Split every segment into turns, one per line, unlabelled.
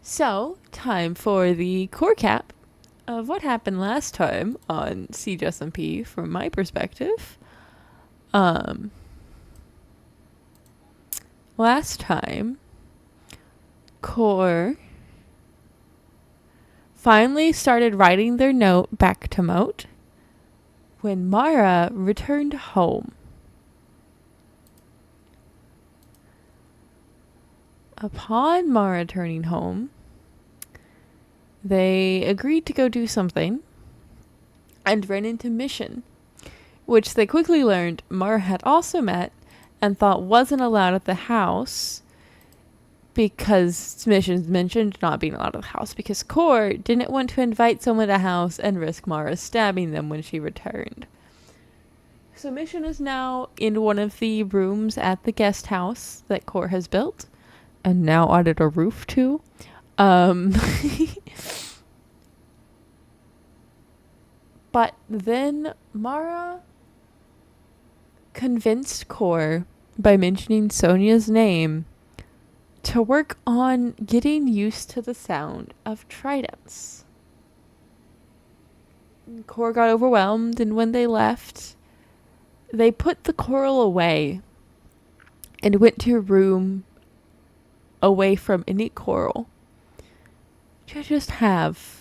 So, time for the core cap of what happened last time on Siege SMP from my perspective. Um, Last time, core finally started writing their note back to Moat when Mara returned home. Upon Mara returning home, they agreed to go do something and ran into Mission, which they quickly learned Mara had also met and thought wasn't allowed at the house because Mission's mentioned not being allowed at the house because Core didn't want to invite someone to the house and risk Mara stabbing them when she returned. So Mission is now in one of the rooms at the guest house that Core has built and now added a roof to. But then Mara convinced Core by mentioning Sonia's name to work on getting used to the sound of tridents. Core got overwhelmed, and when they left, they put the coral away and went to a room away from any coral to just have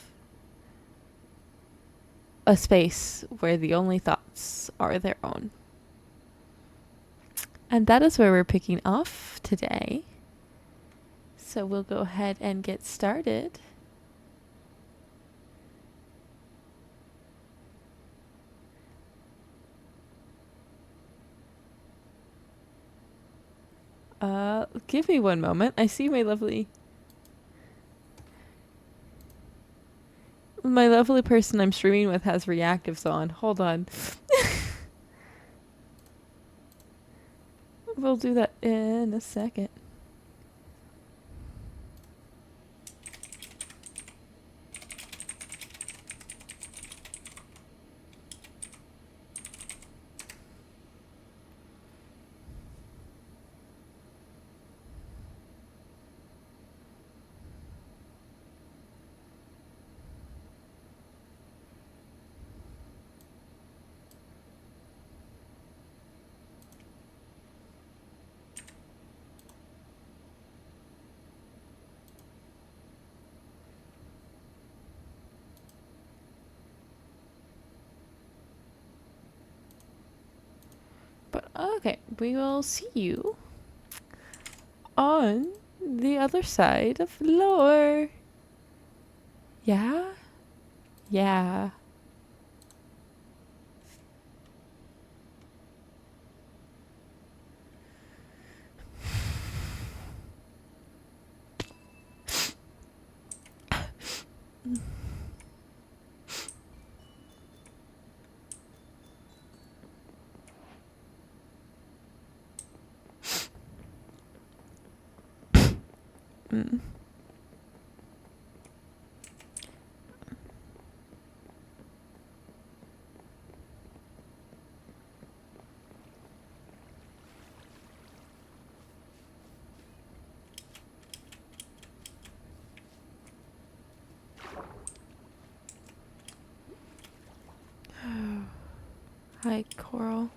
a space where the only thoughts are their own. And that is where we're picking off today. So we'll go ahead and get started. Give me one moment. I see my lovely person I'm streaming with has reactives on. Hold on. We'll do that in a second. But okay, we will see you on the other side of lore. Yeah? Yeah. Mm. Hi, Coral.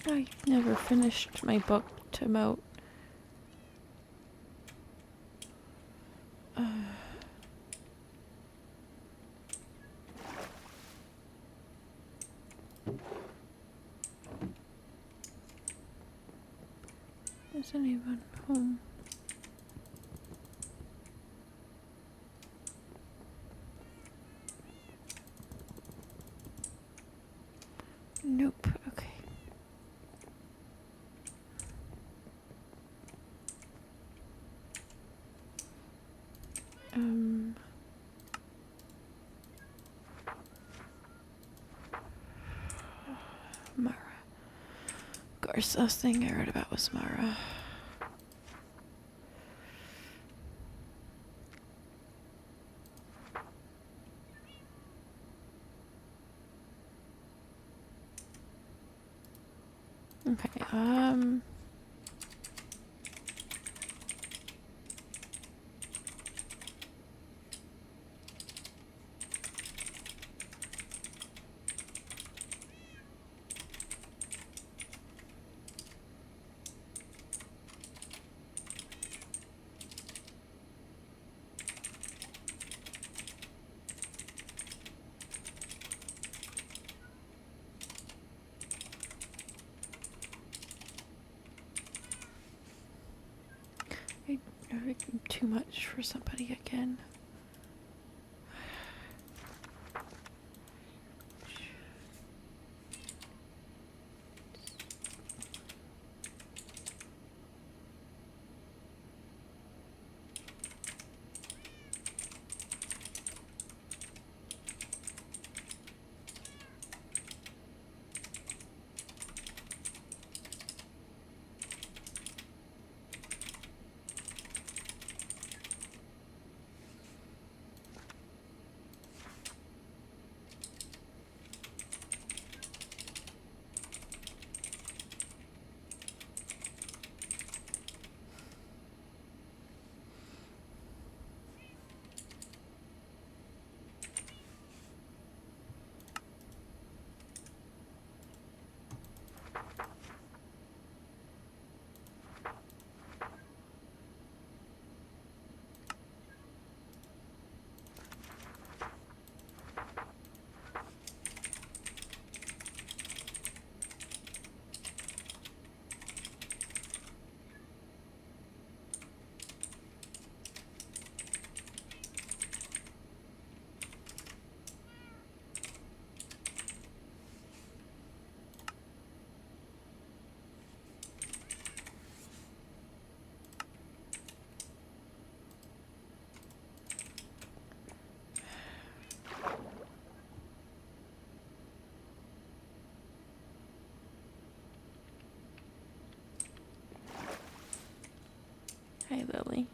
I never finished my book to Moat. Is anyone home? Mara. Of course, last thing I read about was Mara. Okay, too much for somebody again. Hey, Lily.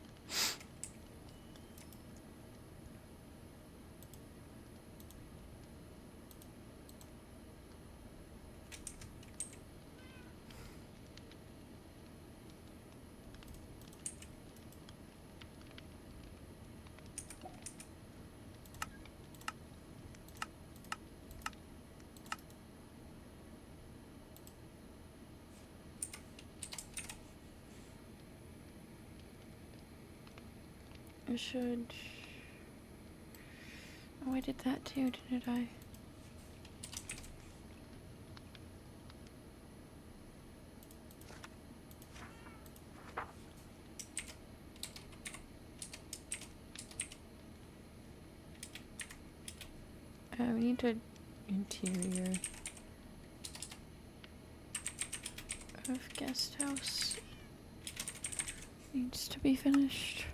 I should... Oh, I did that too, didn't I? We need to... Interior of guest house needs to be finished.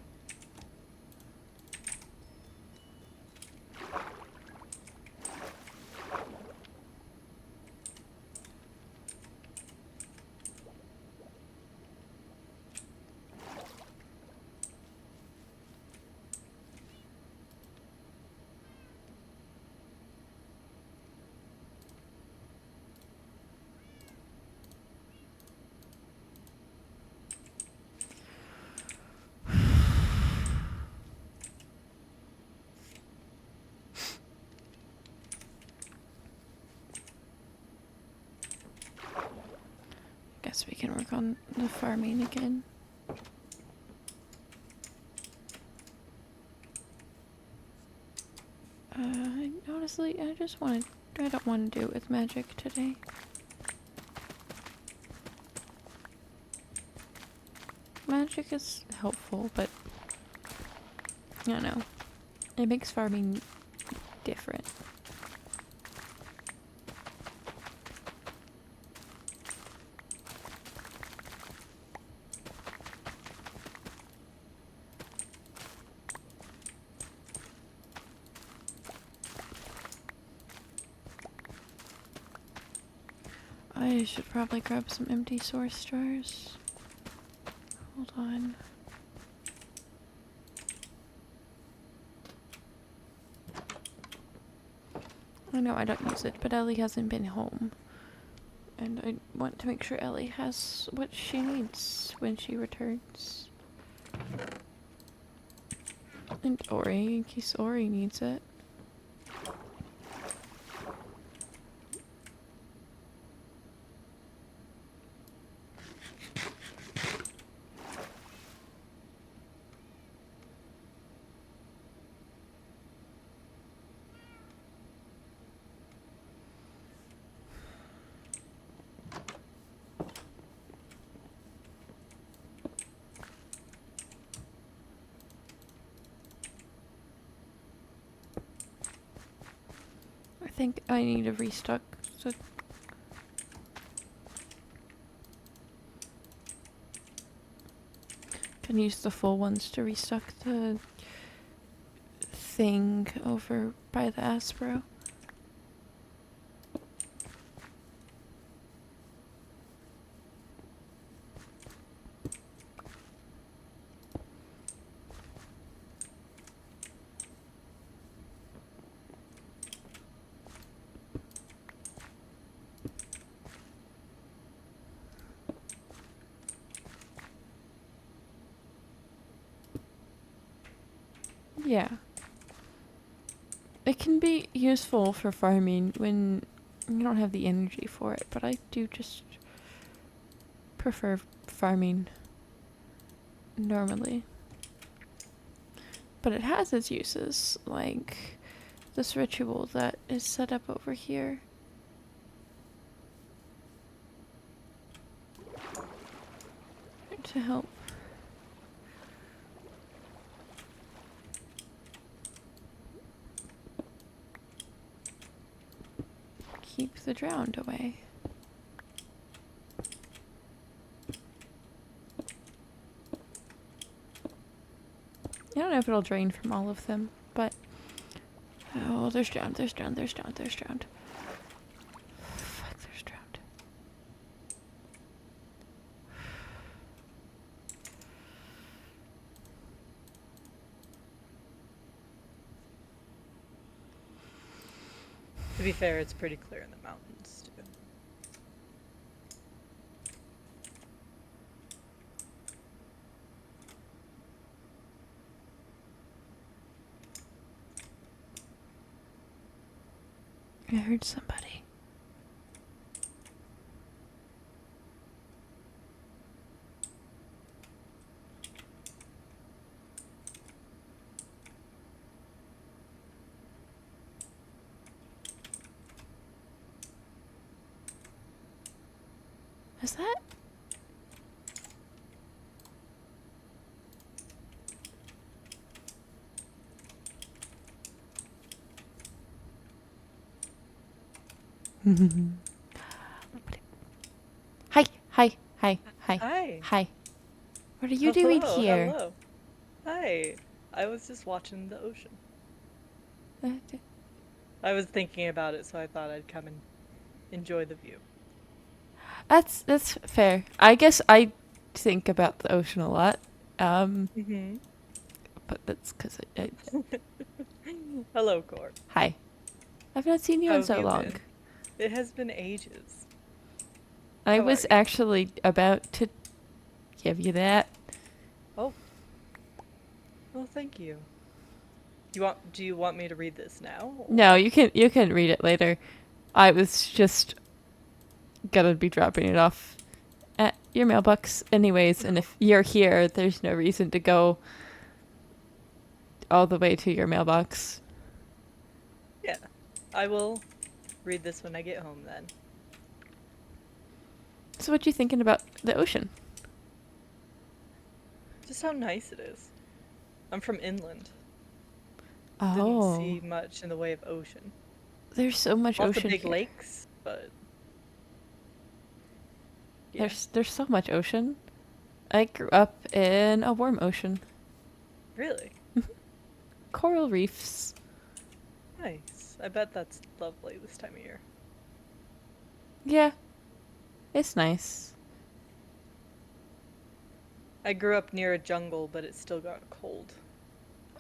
Guess we can work on the farming again. Honestly, I don't want to do it with magic today. Magic is helpful, but I don't know. It makes farming different. I should probably grab some empty source jars. Hold on. I know I don't use it, but Ellie hasn't been home. And I want to make sure Ellie has what she needs when she returns. And Ori, in case Ori needs it. I think I need a restock. So can use the full ones to restock the thing over by the Aspro. Yeah. It can be useful for farming when you don't have the energy for it, but I do just prefer farming normally. But it has its uses, like this ritual that is set up over here. To help keep the drowned away. I don't know if it'll drain from all of them, but oh, there's drowned, there's drowned, there's drowned, there's drowned. Fuck, there's drowned.
To be fair, it's pretty clear in the mountains, too.
I heard somebody. Is that? Hi, hi, hi, hi,
Hi.
hi. What are you doing here?
Hello. Hi. I was just watching the ocean. I was thinking about it, so I thought I'd come and enjoy the view.
That's fair. I guess I think about the ocean a lot.
Mm-hmm.
But that's because I
Hello, Cor.
hi. I've not seen you
How
in
have
so
you
long.
been? It has been ages.
I
How
was
are you?
actually about to give you that.
Oh. Well, thank you. Do you want me to read this now? Or?
No, you can read it later. I was just gonna be dropping it off at your mailbox anyways, and if you're here, there's no reason to go all the way to your mailbox.
Yeah. I will read this when I get home then.
So what you thinking about the ocean?
Just how nice it is. I'm from inland. Didn't
Oh,
see much in the way of ocean.
there's so much
Lots of
ocean
big
here.
lakes, but yeah.
There's so much ocean. I grew up in a warm ocean.
Really
Coral reefs.
nice. I bet that's lovely this time of year.
Yeah. It's nice.
I grew up near a jungle, but it still got cold.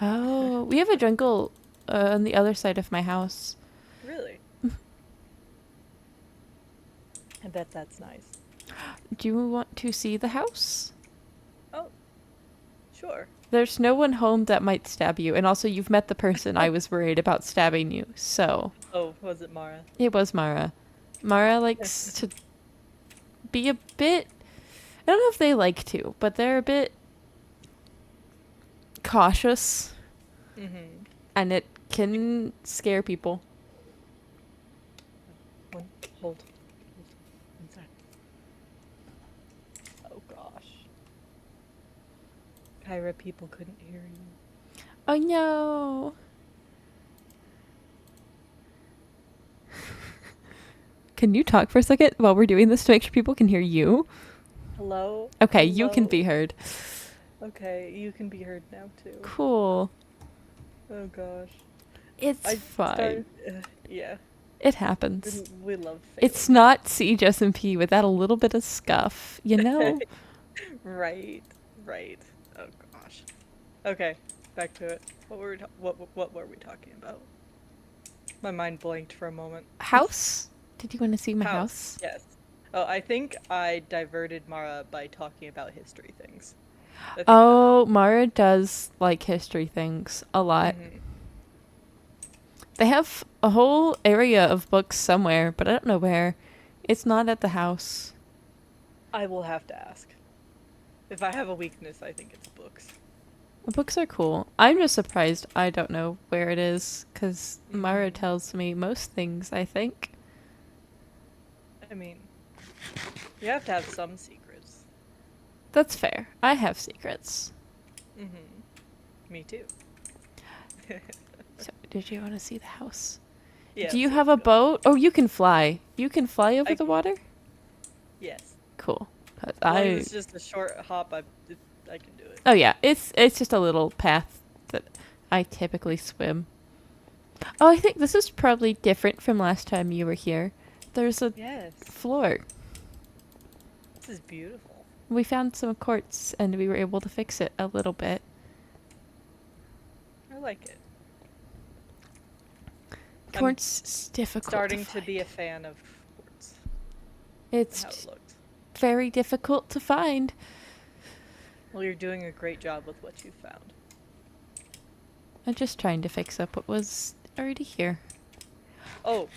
Oh, we have a jungle on the other side of my house.
Really? I bet that's nice.
Do you want to see the house?
Oh, sure.
There's no one home that might stab you, and also you've met the person I was worried about stabbing you, so.
Oh, was it Mara?
It was Mara. Mara likes to be a bit. I don't know if they like to, but they're a bit cautious,
Mm-hmm.
and it can scare people.
Hold. One sec. Oh gosh. Kyra, people couldn't hear you.
Oh no! Can you talk for a second while we're doing this to make sure people can hear you?
Hello?
Okay,
Hello?
you can be heard.
Okay, you can be heard now too.
Cool.
Oh gosh.
It's fine.
Yeah.
It happens.
We love failing.
It's not Siege SMP without a little bit of scuff, you know?
Right. Oh gosh. Okay, back to it. What were we talking about? My mind blanked for a moment.
House? Did you want to see my house?
Yes. Oh, I think I diverted Mara by talking about history things.
Oh, Mara does like history things a lot.
Mm-hmm.
They have a whole area of books somewhere, but I don't know where. It's not at the house.
I will have to ask. If I have a weakness, I think it's books.
The books are cool. I'm just surprised I don't know where it is, because Mara
Mm-hmm.
tells me most things, I think.
I mean, you have to have some secrets.
That's fair. I have secrets.
Mm-hmm. Me too.
So, did you want to see the house?
Yes,
Do you have
let's
a
go.
boat? Oh, you can fly. You can fly over the water?
Yes.
Cool. 'Cause
As long as it's just a short hop, I can do it.
Oh yeah, it's just a little path that I typically swim. Oh, I think this is probably different from last time you were here. There's a
Yes.
floor.
This is beautiful.
We found some quartz and we were able to fix it a little bit.
I like it.
Quartz is difficult
Starting
to
to be a
find.
fan of quartz.
It's
How it looks.
very difficult to find.
Well, you're doing a great job with what you found.
I'm just trying to fix up what was already here.
Oh,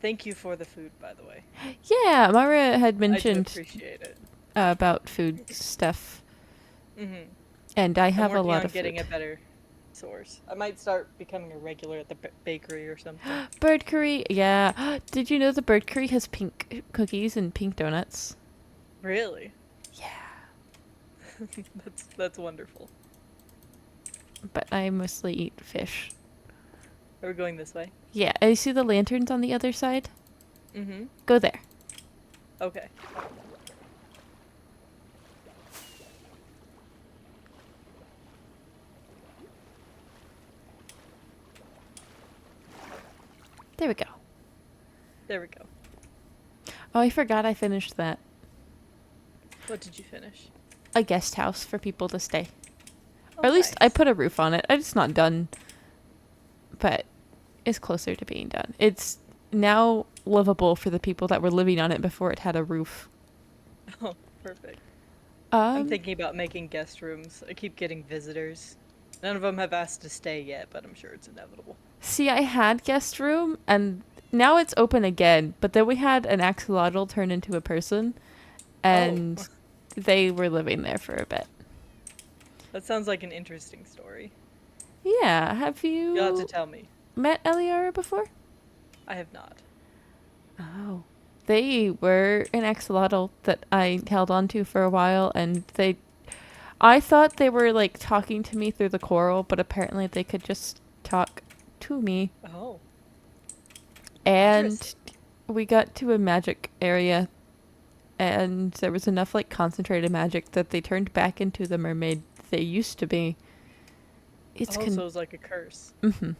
thank you for the food, by the way.
Yeah, Mara had
I do
mentioned
appreciate it.
about food stuff,
Mm-hmm.
and I have
I'm
a
working
lot
on
of
getting
food.
a better source. I might start becoming a regular at the bakery or something.
Bird curry, yeah. Did you know the bird curry has pink cookies and pink donuts?
Really?
Yeah.
That's wonderful.
But I mostly eat fish.
Are we going this way?
Yeah, you see the lanterns on the other side?
Mm-hmm.
Go there.
Okay.
There we go.
There we go.
Oh, I forgot I finished that.
What did you finish?
A guest house for people to stay.
Oh,
Or at least I
nice.
put a roof on it. It's not done. But it's closer to being done. It's now livable for the people that were living on it before it had a roof.
Oh, perfect. I'm
Um,
thinking about making guest rooms. I keep getting visitors. None of them have asked to stay yet, but I'm sure it's inevitable.
see, I had guest room, and now it's open again. But then we had an axolotl turn into a person, and
Oh,
they were living there for a bit.
that sounds like an interesting story.
Yeah, have
You'll have to
you
tell me.
met Eliara before?
I have not.
Oh. They were an axolotl that I held on to for a while, and I thought they were, like, talking to me through the coral, but apparently they could just talk to me.
Oh,
And
interesting.
we got to a magic area, and there was enough, like, concentrated magic that they turned back into the mermaid they used to be. It's
So it was like a curse.
Mm-hmm.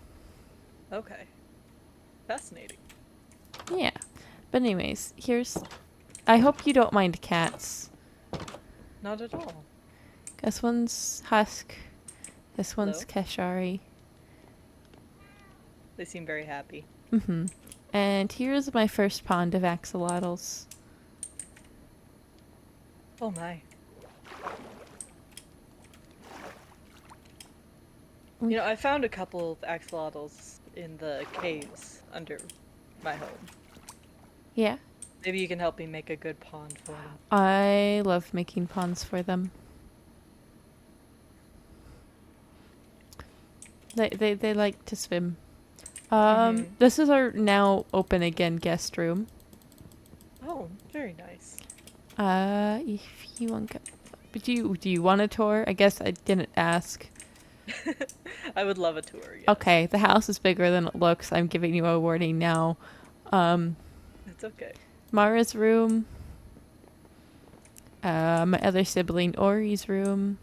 Okay. Fascinating.
Yeah. But anyways, here's I hope you don't mind cats.
Not at all.
This one's Husk. This one's
Hello?
Keshari.
They seem very happy.
Mm-hmm. And here's my first pond of axolotls.
Oh my. You know, I found a couple of axolotls in the caves under my home.
Yeah.
Maybe you can help me make a good pond for them.
I love making ponds for them. They like to swim. This is our now open again guest room.
Oh, very nice.
If you want, do you want a tour? I guess I didn't ask.
I would love a tour, yes.
Okay, the house is bigger than it looks. I'm giving you a warning now.
It's okay.
Mara's room. My other sibling Ori's room.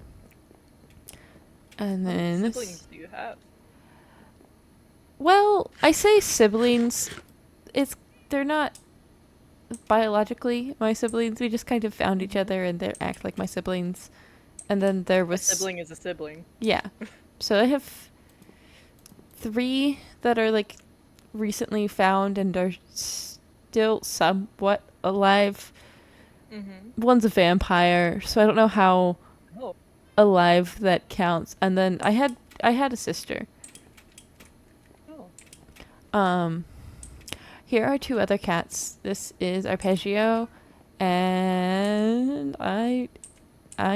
And then
What siblings do you have?
Well, I say siblings. They're not biologically my siblings. We just kind of found each other and they act like my siblings. And then there was
A sibling is a sibling.
Yeah. So I have 3 that are like recently found and are still somewhat alive. One's a vampire, so I don't know how alive that counts. And then I had a sister. Here are 2 other cats. This is Arpeggio, and I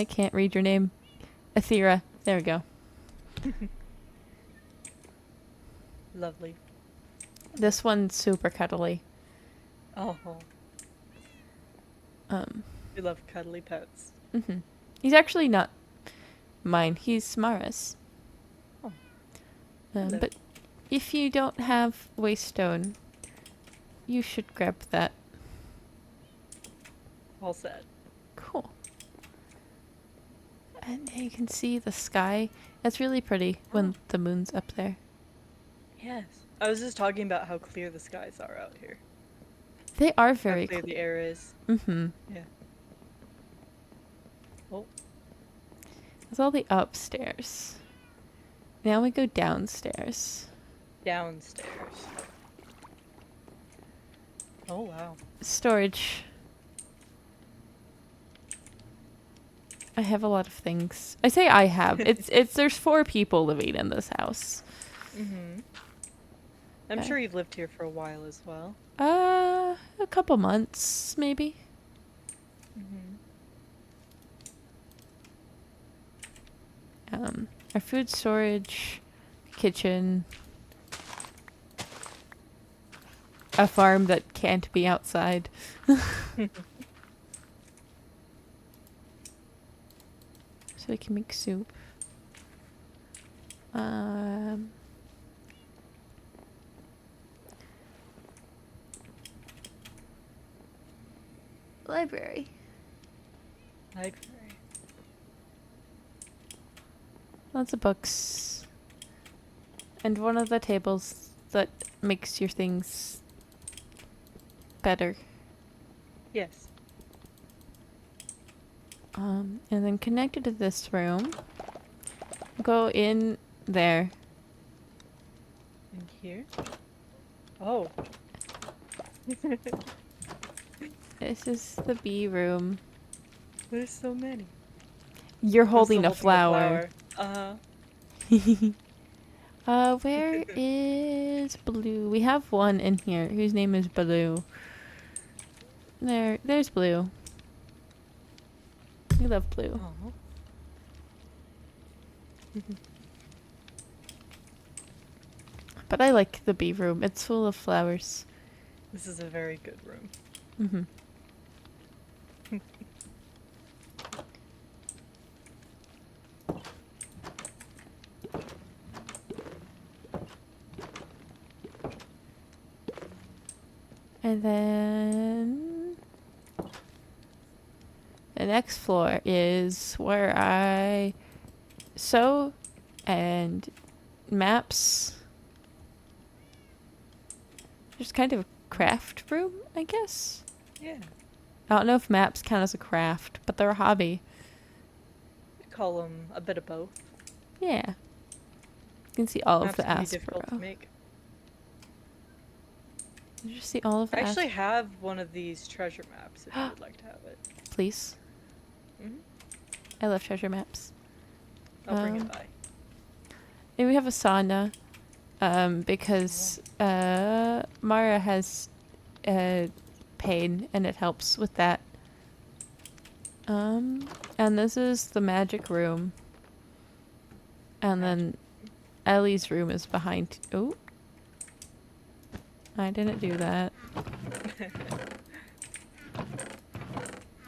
can't read your name. Athera. There we go.
Lovely.
This one's super cuddly.
Oh. We love cuddly pets.
He's actually not mine. He's Mara's.
Oh.
But if you don't have waystone, you should grab that.
All set.
Cool. And you can see the sky. It's really pretty when the moon's up there.
Yes. I was just talking about how clear the skies are out here.
They are very
clear. The air is. Yeah. Oh.
That's all the upstairs. Now we go downstairs.
Downstairs. Oh, wow.
Storage. I have a lot of things. I say I have. There's 4 people living in this house.
I'm sure you've lived here for a while as well.
A couple months, maybe. Our food storage, kitchen, a farm that can't be outside. So we can make soup. Library. Lots of books. And one of the tables that makes your things better.
Yes.
And then connected to this room. Go in there.
In here? Oh.
This is the bee room.
There's so many.
You're holding a flower. Where is Blue? We have one in here whose name is Blue. There's Blue. We love Blue. But I like the bee room. It's full of flowers.
This is a very good room.
And then the next floor is where I sew and maps. There's kind of a craft room, I guess.
Yeah.
I don't know if maps count as a craft, but they're a hobby.
I'd call them a bit of both.
Yeah. You can see all of
Maps
the
can be difficult to
Aspero.
make.
Did you see all of the
I actually have one of these treasure maps if you would like to have it.
Please.
Hmm.
I love treasure maps.
I'll bring it by.
And we have a sauna. Because Mara has pain and it helps with that. And this is the magic room. And then Ellie's room is behind. Oh. I didn't do that.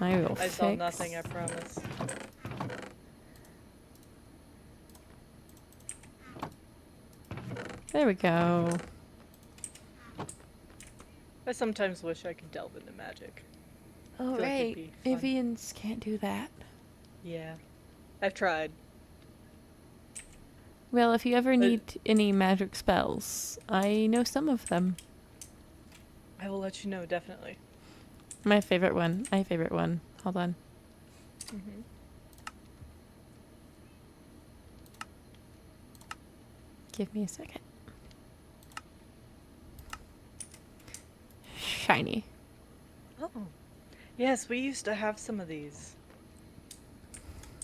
I will
I
fix.
saw nothing, I promise.
There we go.
I sometimes wish I could delve into magic.
Oh,
feel like it'd
right.
be fun.
Avians can't do that.
Yeah. I've tried.
Well, if you ever need any magic spells, I know some of them.
I will let you know, definitely.
My favorite one. Hold on.
Mm-hmm.
Give me a second. Shiny.
Oh. Yes, we used to have some of these.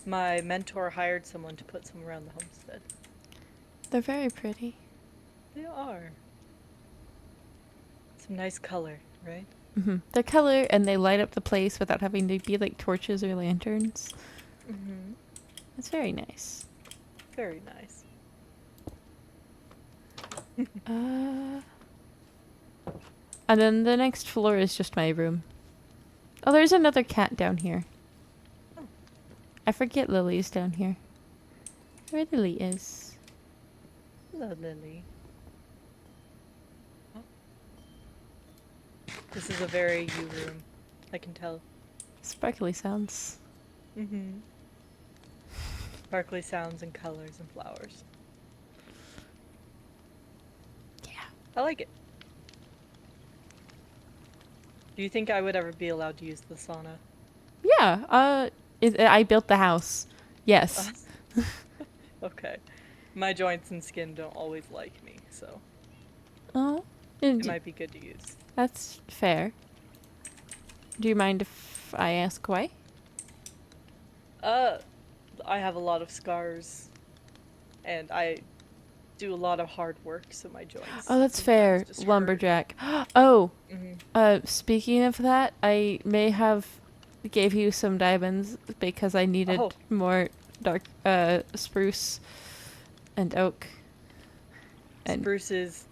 My mentor hired someone to put some around the homestead.
They're very pretty.
They are. Some nice color, right?
Mm-hmm. They're color and they light up the place without having to be like torches or lanterns.
Mm-hmm.
It's very nice.
Very nice.
And then the next floor is just my room. Oh, there's another cat down here.
Oh.
I forget Lily's down here. Where Lily is.
Hello, Lily. Oh. This is a very you room. I can tell.
Sparkly sounds.
Mm-hmm. Sparkly sounds and colors and flowers.
Yeah.
I like it. Do you think I would ever be allowed to use the sauna?
Yeah, I built the house. Yes.
Okay. My joints and skin don't always like me, so
Oh,
it might be good to use.
that's fair. Do you mind if I ask why?
I have a lot of scars, and I do a lot of hard work, so my joints.
Oh, that's
sometimes
fair.
just hurt.
Lumberjack. Oh,
Mhm.
speaking of that, I may have gave you some diamonds because I needed
Oh.
more dark spruce and oak and
Spruces,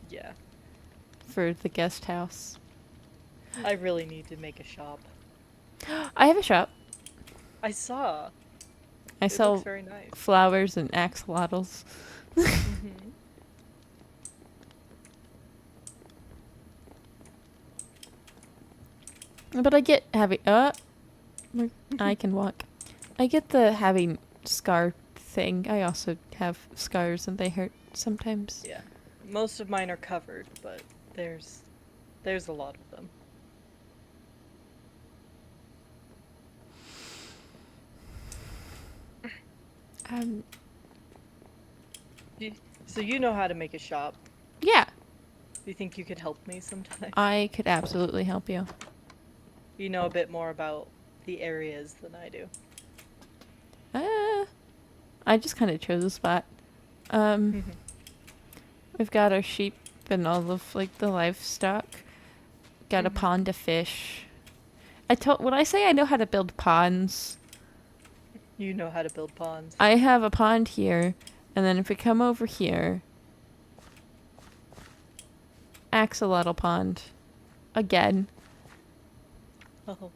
yeah.
for the guest house.
I really need to make a shop.
I have a shop.
I saw.
I
It
sell
looks very nice.
flowers and axolotls.
Mm-hmm.
But I get having I can walk. I get the having scar thing. I also have scars and they hurt sometimes.
Yeah. Most of mine are covered, but there's a lot of them. So you know how to make a shop.
Yeah,
Do you think you could help me sometime?
I could absolutely help you.
You know a bit more about the areas than I do.
I just kind of chose a spot. We've got our sheep and all of like the livestock. Got a pond to fish. When I say I know how to build ponds,
You know how to build ponds.
I have a pond here, and then if we come over here, axolotl pond, again.
Oh.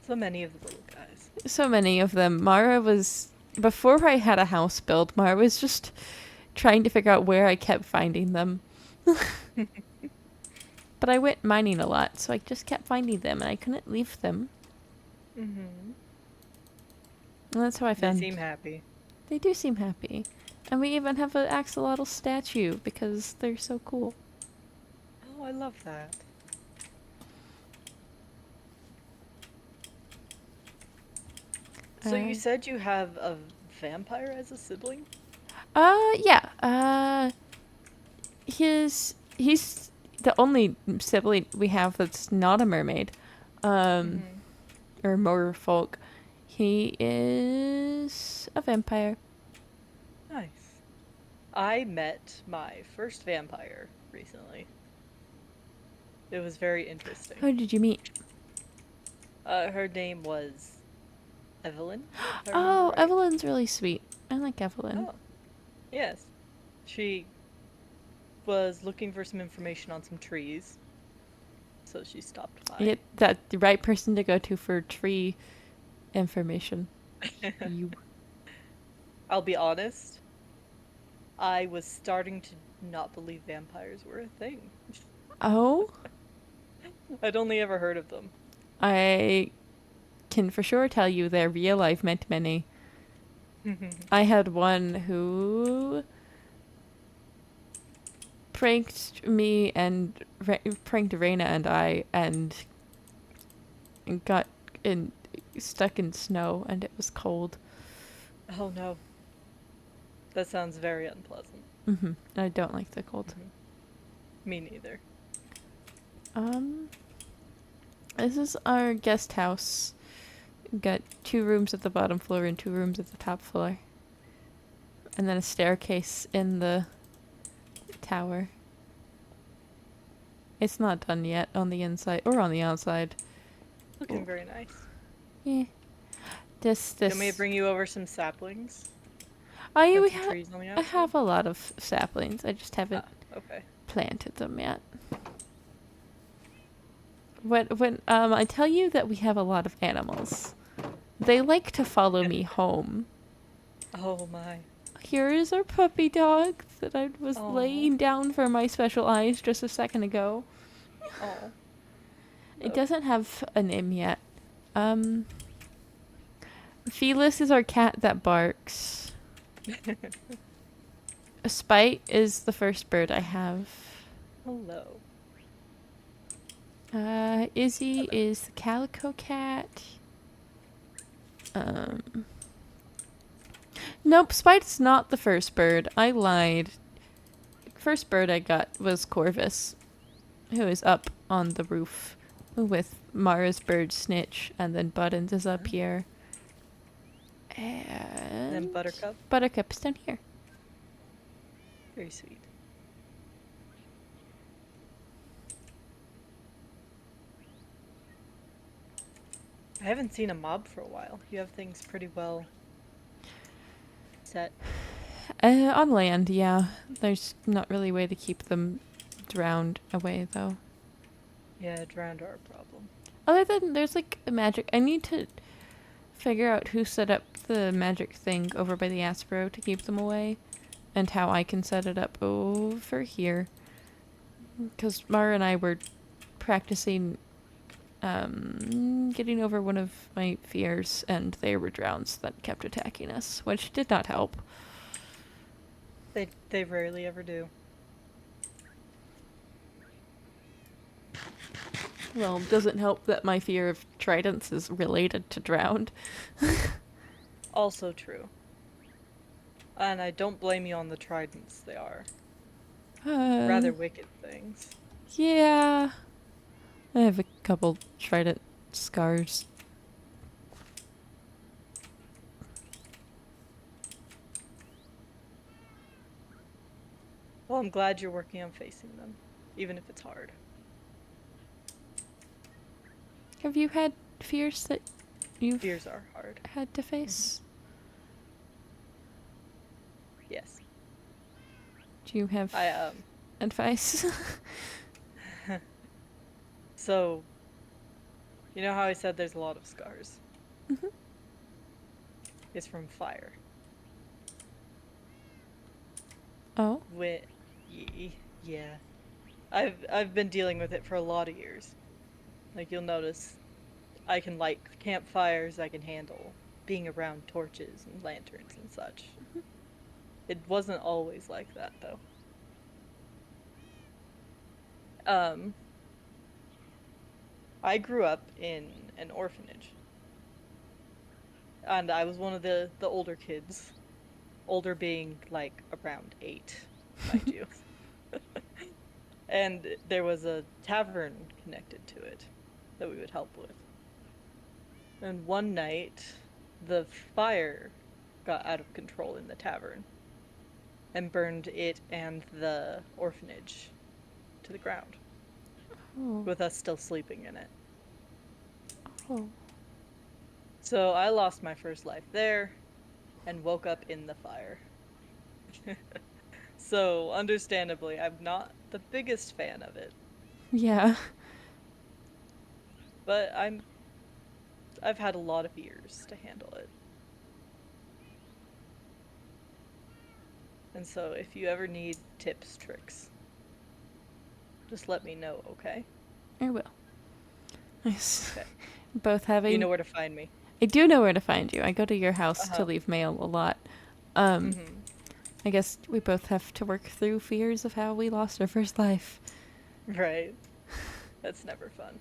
So many of the little guys.
So many of them. Before I had a house built, Mara was just trying to figure out where I kept finding them. But I went mining a lot, so I just kept finding them, and I couldn't leave them.
Mm-hmm.
And that's how I found.
They seem happy.
They do seem happy. And we even have an axolotl statue because they're so cool.
Oh, I love that. So you said you have a vampire as a sibling?
Yeah. He's the only sibling we have that's not a mermaid,
Mm-hmm.
or merfolk. He is a vampire.
Nice. I met my first vampire recently. It was very interesting.
Who did you meet?
Her name was Evelyn, if I remember
Oh,
right.
Evelyn's really sweet. I like Evelyn.
Oh, yes. She was looking for some information on some trees, so she stopped
Yeah,
by.
that the right person to go to for tree information. You.
I'll be honest, I was starting to not believe vampires were a thing.
Oh,
I'd only ever heard of them.
I can for sure tell you their real life meant many. I had one who pranked me and pranked Raina and I and got in stuck in snow and it was cold.
Oh no, that sounds very unpleasant.
I don't like the cold.
Mhm. Me neither.
Um, this is our guest house. Got 2 rooms at the bottom floor and 2 rooms at the top floor, and then a staircase in the tower. It's not done yet on the inside or on the outside.
Looking
Ooh.
very nice.
Yeah. This
Do you want me to
this.
bring you over some saplings
I
and
we
some
ha-
trees on the
I
outside?
have a lot of saplings. I just haven't
Ah, okay.
planted them yet. When I tell you that we have a lot of animals, they like to follow me home.
Oh my.
Here is our puppy dog that I was
Oh.
laying down for my special eyes just a second ago.
Oh.
It
No.
doesn't have a name yet. Um, Felis is our cat that barks. A Spite is the first bird I have.
Hello.
Izzy
Hello.
is the calico cat. Um, nope, Spite's not the first bird. I lied. First bird I got was Corvus, who is up on the roof with Mara's bird Snitch, and then Buttons is up
Huh?
here.
And then
And
Buttercup.
Buttercup's down here.
Very sweet. I haven't seen a mob for a while. You have things pretty well set.
On land, yeah. There's not really a way to keep them drowned away, though.
Yeah, drowned are a problem.
Other than there's like a magic. I need to figure out who set up the magic thing over by the Aspro to keep them away, and how I can set it up over here. Because Mara and I were practicing getting over one of my fears, and they were drowns that kept attacking us, which did not help.
They rarely ever do.
Well, it doesn't help that my fear of tridents is related to drowned.
Also true. And I don't blame you on the tridents. They are
Uh,
rather wicked things.
yeah. I have a couple trident scars.
Well, I'm glad you're working on facing them, even if it's hard.
Have you had fears that you've
Fears are hard.
had to
Hmm.
face?
Yes.
Do you have
I
advice?
So, you know how I said there's a lot of scars?
Mhm.
It's from fire.
Oh.
Yeah. I've been dealing with it for a lot of years. Like you'll notice I can light campfires, I can handle being around torches and lanterns and such. It wasn't always like that though. Um, I grew up in an orphanage. and I was one of the older kids. Older being like around 8, mind you. And there was a tavern connected to it that we would help with. And one night, the fire got out of control in the tavern and burned it and the orphanage to the ground,
Oh.
with us still sleeping in it.
Oh.
So I lost my first life there and woke up in the fire. So, understandably, I'm not the biggest fan of it,
Yeah.
but I've had a lot of years to handle it. And so if you ever need tips, tricks, just let me know, okay?
I will. Nice.
Okay.
Both
You know
having.
where to find me.
I do know where to find you. I go to your house to
Uh-huh.
leave mail a lot. Um,
Mm-hmm.
I guess we both have to work through fears of how we lost our first life.
Right. That's never fun.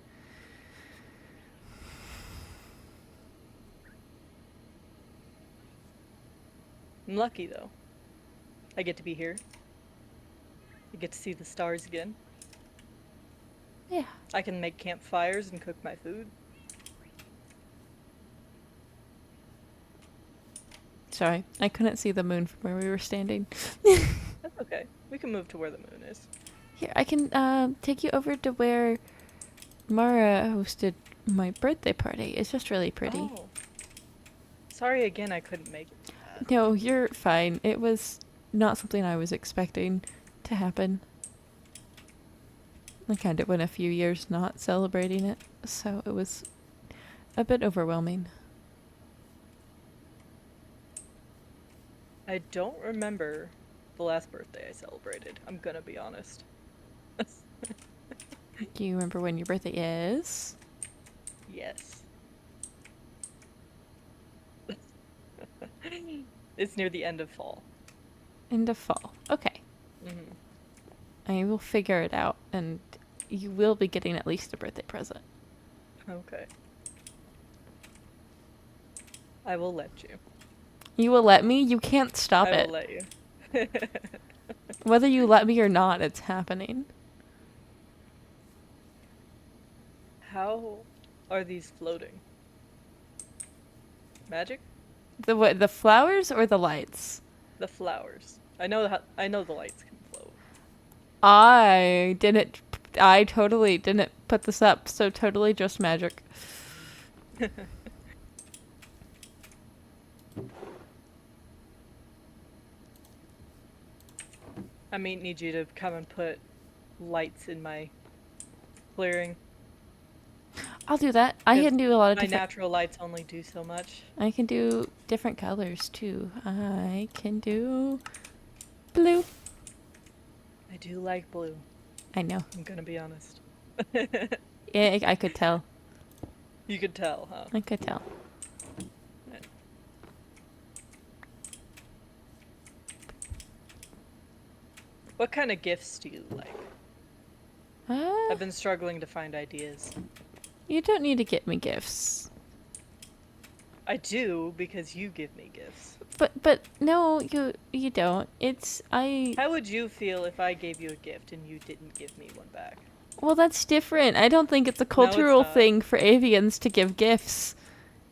I'm lucky though. I get to be here. I get to see the stars again.
Yeah.
I can make campfires and cook my food.
Sorry, I couldn't see the moon from where we were standing.
That's okay. We can move to where the moon is.
Here, I can take you over to where Mara hosted my birthday party. It's just really pretty.
Oh. Sorry again I couldn't make it to that.
No, you're fine. It was not something I was expecting to happen. I kind of went a few years not celebrating it, so it was a bit overwhelming.
I don't remember the last birthday I celebrated. I'm gonna be honest.
Do you remember when your birthday is?
Yes. It's near the end of fall.
End of fall. Okay.
Mm-hmm.
I will figure it out, and you will be getting at least a birthday present.
Okay. I will let you.
You will let me? You can't stop
I
it.
will let you.
Whether you let me or not, it's happening.
How are these floating? Magic?
The what? The flowers or the lights?
The flowers. I know the lights can float.
I didn't. I totally didn't put this up, so totally just magic.
I may need you to come and put lights in my clearing.
I'll do that. I
'Cause
can do a lot of
my
different.
natural lights only do so much.
I can do different colors too. I can do blue.
I do like blue.
I know.
I'm gonna be honest.
Yeah, I could tell.
You could tell, huh?
I could tell.
What kind of gifts do you like? I've been struggling to find ideas.
You don't need to get me gifts.
I do because you give me gifts.
But no, you don't. It's I.
How would you feel if I gave you a gift and you didn't give me one back?
Well, that's different. I don't think it's a
No, it's
cultural
not.
thing for avians to give gifts.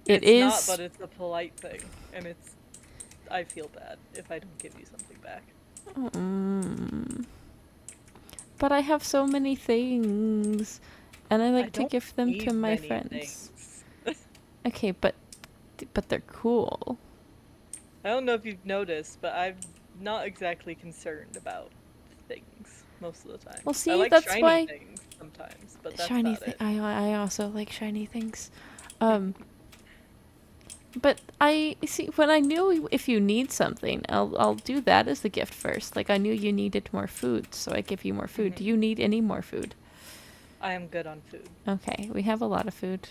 It
It's
is.
not, but it's a polite thing, and it's. I feel bad if I don't give you something back.
But I have so many things, and I like to
don't
give them to
need
my
many
friends.
things.
Okay, but they're cool.
I don't know if you've noticed, but I'm not exactly concerned about things most of the time.
Well, see,
I like
that's
shiny
why
things sometimes, but that's
shiny.
about it.
I also like shiny things. But I see when I knew if you need something, I'll do that as the gift first. Like I knew you needed more food, so I give you more food. Do you need any more food?
I am good on food.
Okay, we have a lot of food.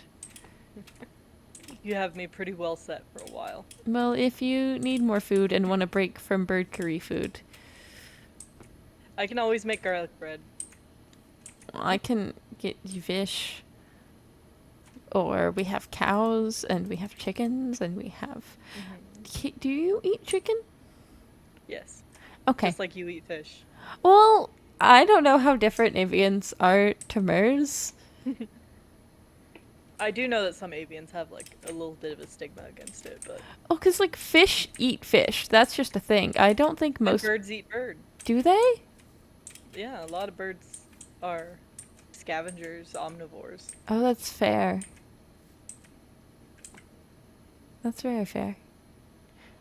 You have me pretty well set for a while.
Well, if you need more food and want a break from bird curry food,
I can always make garlic bread.
I can get you fish. or we have cows, and we have chickens, and we have... Do you eat chicken?
Yes.
Okay.
Just like you eat fish.
Well, I don't know how different avians are to MERS.
I do know that some avians have like a little bit of a stigma against it, but
Oh, because, like, fish eat fish. That's just a thing. I don't think
and
most...
birds eat bird.
Do they?
Yeah, a lot of birds are scavengers, omnivores.
Oh, that's fair. That's very fair.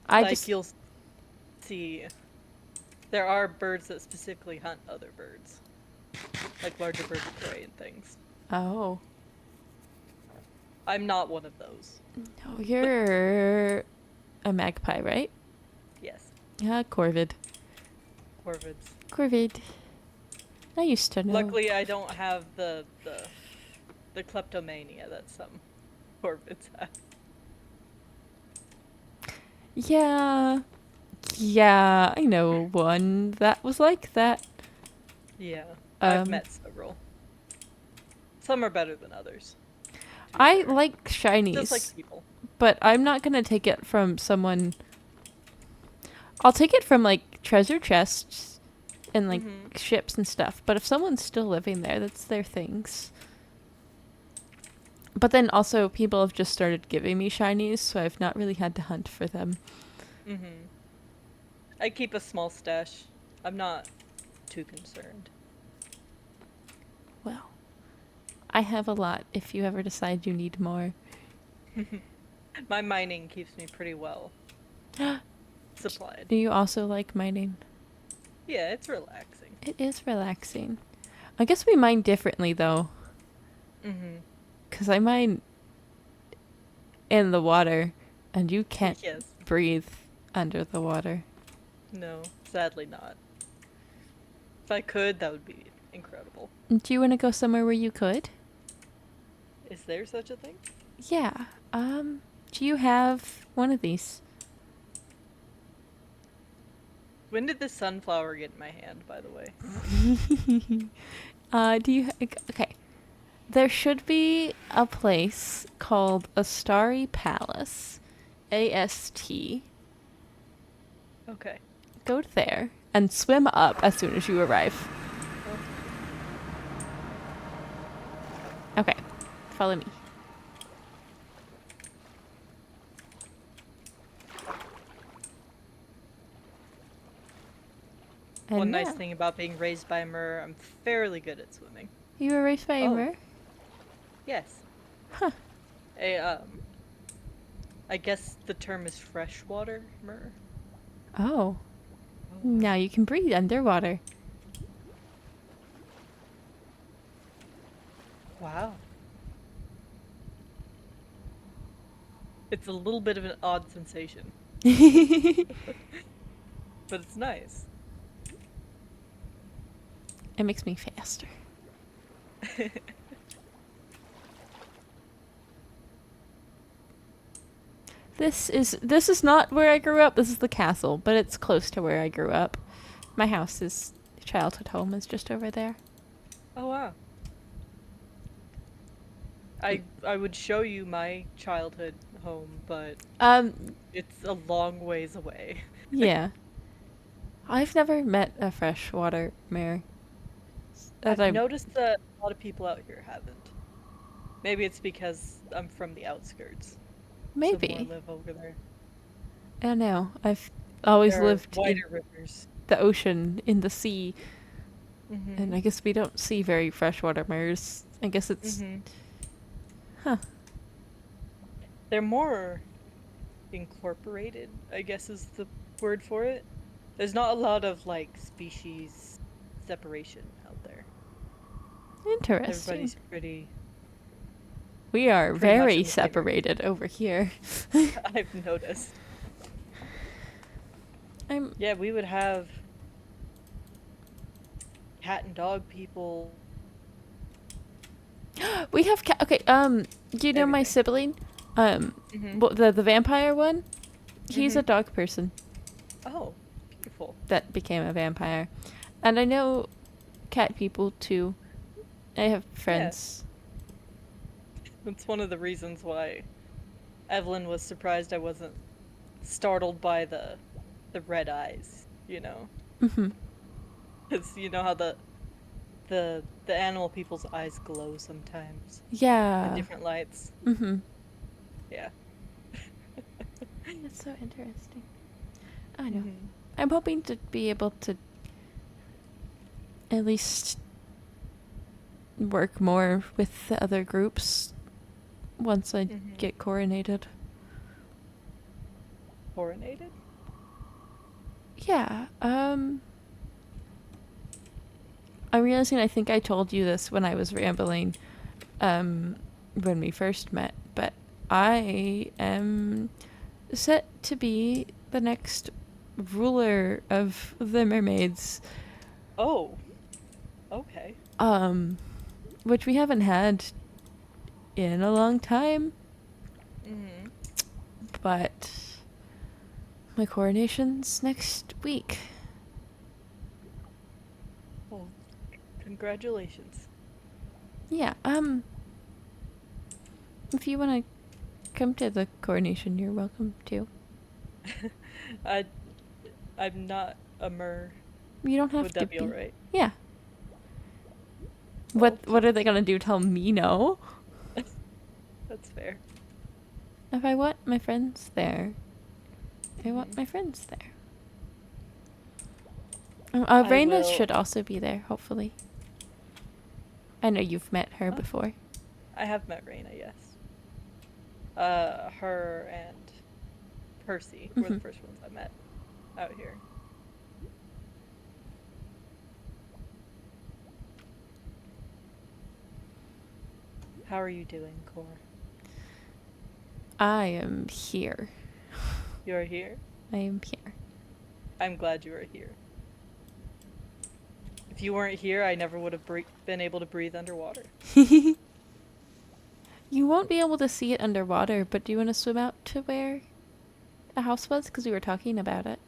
I
Like
just...
you'll see, there are birds that specifically hunt other birds, like larger birds of prey and things.
Oh.
I'm not one of those.
No, you're a magpie, right?
Yes,
Yeah, corvid.
corvids.
Corvid. I used to know.
Luckily, I don't have the kleptomania that some corvids have.
Yeah. Yeah, I know one that was like that.
Yeah, I've
Um,
met several. Some are better than others. To be
I
fair.
like
Just like
shinies,
people.
but I'm not gonna take it from someone. I'll take it from, like, treasure chests and, like, ships and stuff. But if someone's still living there, that's their things. But then also, people have just started giving me shinies, so I've not really had to hunt for them.
I keep a small stash. I'm not too concerned.
Well, I have a lot if you ever decide you need more.
My mining keeps me pretty well supplied.
Do you also like mining?
Yeah, it's relaxing.
It is relaxing. I guess we mine differently, though. Because I mine in the water, and you can't
Yes.
breathe under the water.
No, sadly not. If I could, that would be incredible.
Do you want to go somewhere where you could?
Is there such a thing?
Yeah. Do you have one of these?
When did this sunflower get in my hand, by the way?
Do you... Okay. There should be a place called a Starry Palace. AST.
Okay.
Go there and swim up as soon as you arrive. Okay. Follow me. And
One nice
now-
thing about being raised by a mer, I'm fairly good at swimming.
You were raised by a
Oh.
mer?
Yes.
Huh.
I guess the term is freshwater mer.
Oh. Now you can breathe underwater.
Wow. It's a little bit of an odd sensation, but it's nice.
It makes me faster. This is not where I grew up. This is the castle, but it's close to where I grew up. My house is childhood home is just over there.
Oh wow. I would show you my childhood home, but it's a long ways away.
Yeah. I've never met a freshwater mare.
I've noticed that a lot of people out here haven't. Maybe it's because I'm from the outskirts.
Maybe.
So more live over there.
I don't know. I've always
There are
lived
wider
in
rivers.
the ocean, in the sea, and I guess we don't see very freshwater mares. I guess it's... Huh.
They're more incorporated, I guess is the word for it. There's not a lot of, like, species separation out there.
Interesting.
Everybody's pretty...
We are
pretty much in
very
the same area.
separated over here.
I've noticed. Yeah, we would have cat and dog people.
We have okay. Do you know my
Everything.
sibling? The vampire one. He's a dog person
Oh, beautiful.
that became a vampire, and I know cat people too. I have friends.
That's one of the reasons why Evelyn was surprised I wasn't startled by the red eyes, you know?
Mm-hmm.
Because you know how the animal people's eyes glow sometimes in
Yeah.
different lights.
Mm-hmm.
Yeah.
It's so interesting. I know.
Hmm.
I'm hoping to be able to at least work more with the other groups once I
Hmm.
get coronated.
Coronated?
Yeah. I'm realizing I think I told you this when I was rambling, when we first met, but I am set to be the next ruler of the mermaids,
Oh, okay.
um, which we haven't had in a long time,
Hmm.
but my coronation's next week.
Well, congratulations.
Yeah, if you want to come to the coronation, you're welcome to.
I I'm not a mer.
You don't have
Would
to
that be
be.
alright?
Yeah.
Well,
What
just
are they gonna do? Tell me no?
that's fair.
If I want my friends there, I want
Hmm.
my friends there.
I
Raina
will.
should also be there, hopefully. I know you've met her
Oh,
before.
I have met Raina, yes. Her and Percy were the
Hmm.
first ones I met out here. How are you doing, Core?
I am here.
You're here?
I am here.
I'm glad you are here. If you weren't here, I never would have been able to breathe underwater.
You won't be able to see it underwater, but do you want to swim out to where the house was? Because we were talking about it.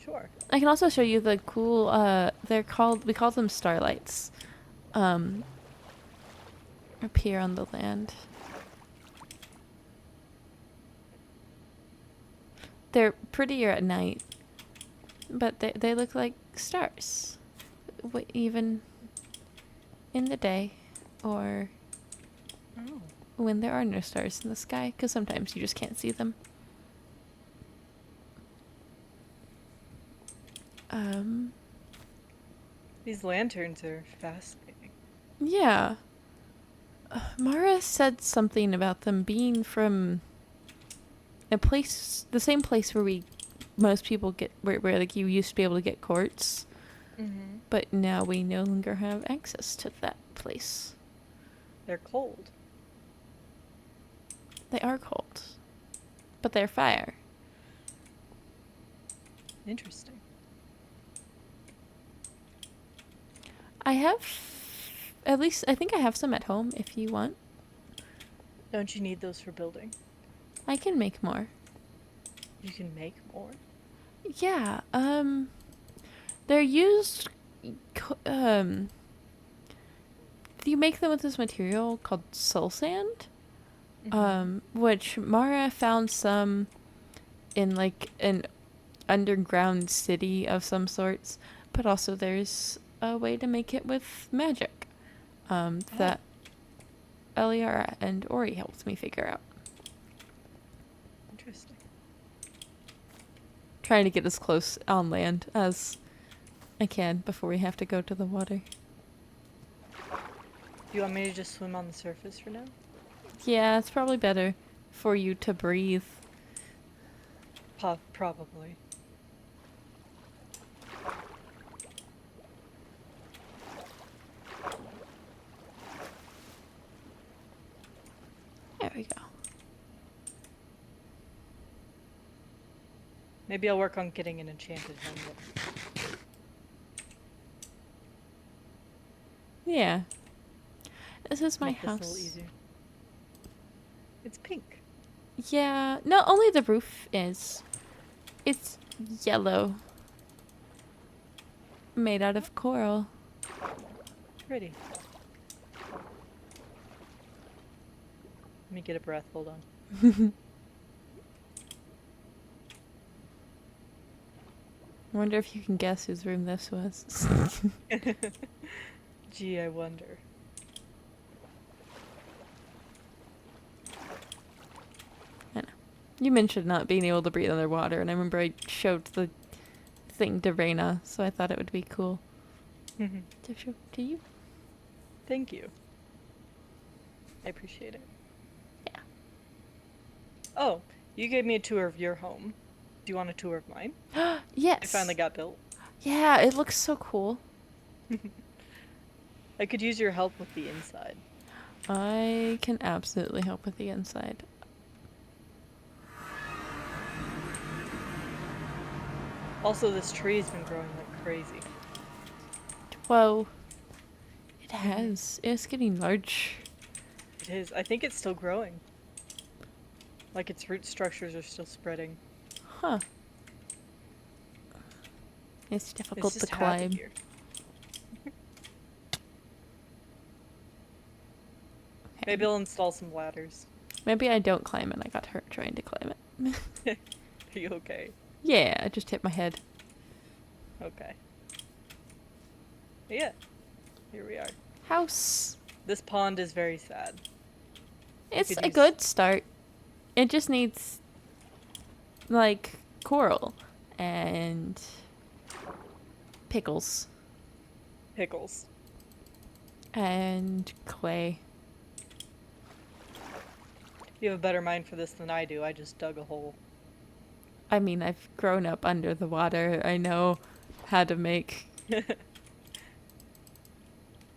Sure.
I can also show you the cool, we call them starlights. Um, Up here on the land. They're prettier at night, but they look like stars. Even in the day, or
Oh.
when there are no stars in the sky, because sometimes you just can't see them. Um,
These lanterns are fascinating.
yeah. Mara said something about them being from the same place where most people get, where like you used to be able to get quartz,
Mm-hmm.
but now we no longer have access to that place.
They're cold.
They are cold, but they're fire.
Interesting.
I have, at least, I think I have some at home if you want.
Don't you need those for building?
I can make more.
You can make more?
Yeah, they're used, you make them with this material called soul sand,
Mm-hmm.
which Mara found some in like an underground city of some sorts, but also there's a way to make it with magic,
Oh,
that Eliara and Ori helped me figure out.
interesting.
Trying to get as close on land as I can before we have to go to the water.
Do you want me to just swim on the surface for now?
Yeah, it's probably better for you to breathe.
Probably.
There we go.
Maybe I'll work on getting an enchanted helmet.
Yeah. This is my
Make this a little
house.
easier. It's pink.
Yeah, no, only the roof is. It's yellow. Made out of coral.
Pretty. Let me get a breath. Hold on.
I wonder if you can guess whose room this was.
Gee, I wonder.
I know. You mentioned not being able to breathe underwater, and I remember I showed the thing to Reina, so I thought it would be cool to show to you.
Thank you. I appreciate it.
Yeah.
Oh, you gave me a tour of your home. Do you want a tour of mine?
Yes.
It finally got built.
Yeah, it looks so cool.
I could use your help with the inside.
I can absolutely help with the inside.
Also, this tree's been growing like crazy.
Whoa. It has. It's getting large.
It is. I think it's still growing. Like its root structures are still spreading.
Huh. It's difficult
It's
to
just happy
climb.
here.
Okay.
Maybe I'll install some ladders.
Maybe I don't climb it. I got hurt trying to climb it.
Are you okay?
Yeah, I just hit my head.
Okay. Yeah. Here we are.
House.
This pond is very sad.
It's
could
a
use-
good start. It just needs, like, coral and pickles
Pickles.
and clay.
You have a better mind for this than I do. I just dug a hole.
I mean, I've grown up under the water. I know how to make.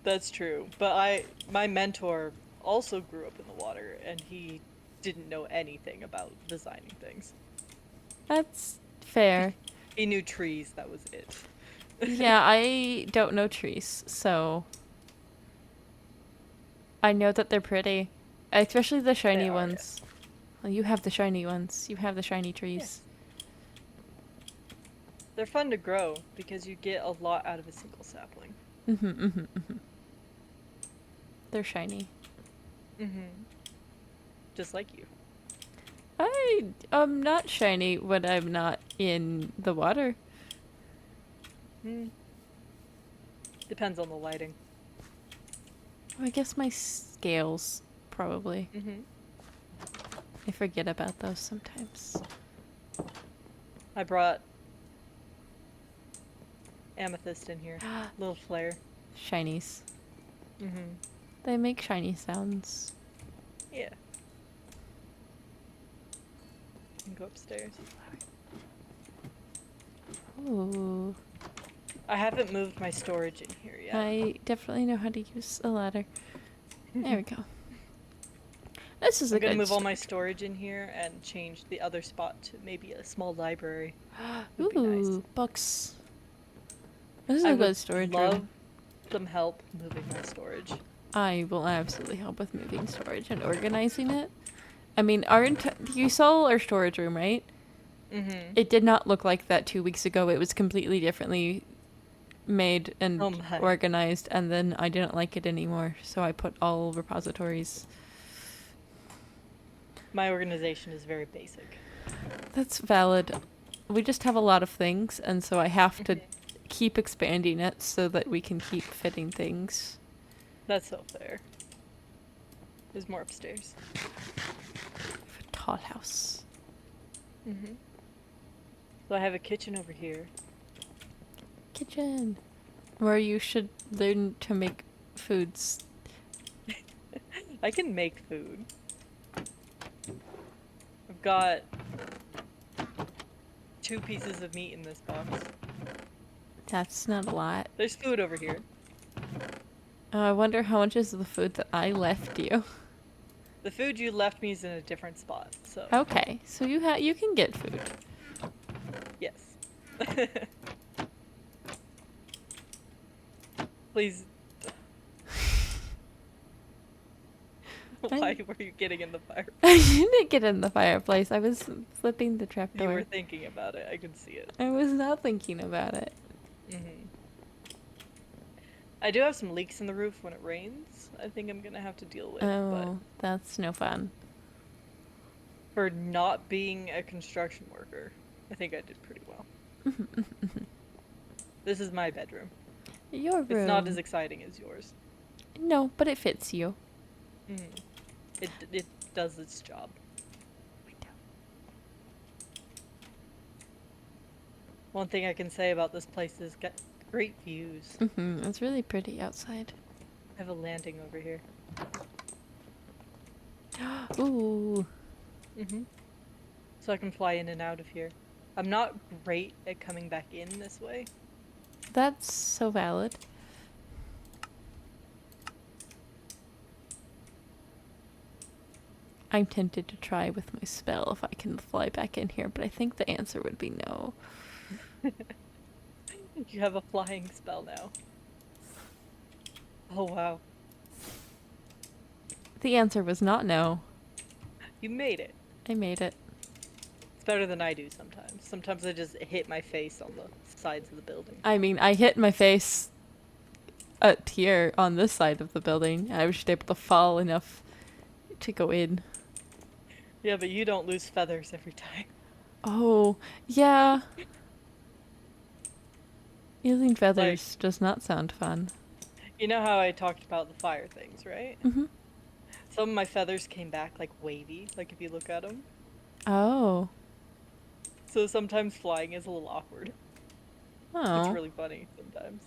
That's true. But my mentor also grew up in the water and he didn't know anything about designing things.
That's fair.
He knew trees, that was it.
Yeah, I don't know trees, so I know that they're pretty, especially the shiny
They are,
ones. Well, you have the shiny ones. You have the shiny trees.
Yes. They're fun to grow because you get a lot out of a single sapling.
They're shiny.
Just like you.
I'm not shiny when I'm not in the water.
Depends on the lighting.
I guess my scales, probably. I forget about those sometimes.
I brought amethyst in here. Little flare.
Shinies. They make shiny sounds.
Yeah. And go upstairs.
Ooh.
I haven't moved my storage in here yet.
I definitely know how to use a ladder. There we go. This is
I'm
a
gonna
good
move all my storage in here and change the other spot to maybe a small library. Would be
Ooh,
nice.
books. This is
I
a
would
good storage
love
room.
some help moving my storage.
I will absolutely help with moving storage and organizing it. I mean, you saw our storage room, right? It did not look like that 2 weeks ago. It was completely differently made and
Oh my.
organized, and then I didn't like it anymore, so I put all repositories.
My organization is very basic.
That's valid. We just have a lot of things, and so I have to keep expanding it so that we can keep fitting things.
That's so fair. There's more upstairs.
A tall house.
So I have a kitchen over here.
Kitchen. Where you should learn to make foods.
I can make food. I've got 2 pieces of meat in this box.
That's not a lot.
There's food over here.
I wonder how much is the food that I left you.
The food you left me is in a different spot, so
Okay, so you can get food.
yes. Please. Why were you getting in the fire?
I didn't get in the fireplace. I was flipping the
You
trapdoor.
were thinking about it. I could see it.
I was not thinking about it.
I do have some leaks in the roof when it rains. I think I'm gonna have to deal with.
Oh, that's no fun.
For not being a construction worker, I think I did pretty well. This is my bedroom.
Your
It's not as
room.
exciting as yours.
No, but it fits you.
Mm. It does its job. One thing I can say about this place is got great views.
It's really pretty outside.
I have a landing over here.
Ooh.
So I can fly in and out of here. I'm not great at coming back in this way.
That's so valid. I'm tempted to try with my spell if I can fly back in here, but I think the answer would be no.
You have a flying spell now. Oh wow.
The answer was not no.
You made it.
I made it.
It's better than I do sometimes. Sometimes I just hit my face on the sides of the building.
I mean, I hit my face up here on this side of the building. I was just able to fall enough to go in.
Yeah, but you don't lose feathers every time.
Oh, yeah. Using
Like,
feathers does not sound fun.
you know how I talked about the fire things, right?
Mm-hmm.
Some of my feathers came back like wavy, like if you look at them.
Oh.
So sometimes flying is a little awkward. It's
Oh.
really funny sometimes.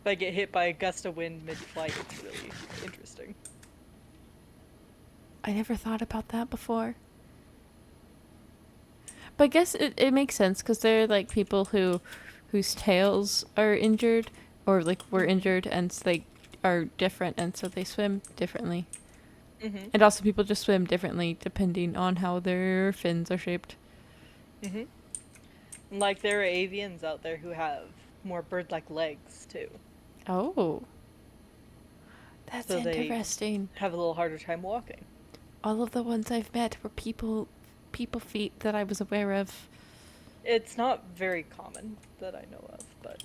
If I get hit by a gust of wind mid-flight, it's really interesting.
I never thought about that before. But I guess it makes sense because they're like people whose tails are injured or like were injured and so they are different and so they swim differently.
Mm-hmm.
And also people just swim differently depending on how their fins are shaped.
Mm-hmm. And like there are avians out there who have more bird-like legs too.
Oh. That's
So they
interesting.
have a little harder time walking.
All of the ones I've met were people feet that I was aware of.
It's not very common that I know of, but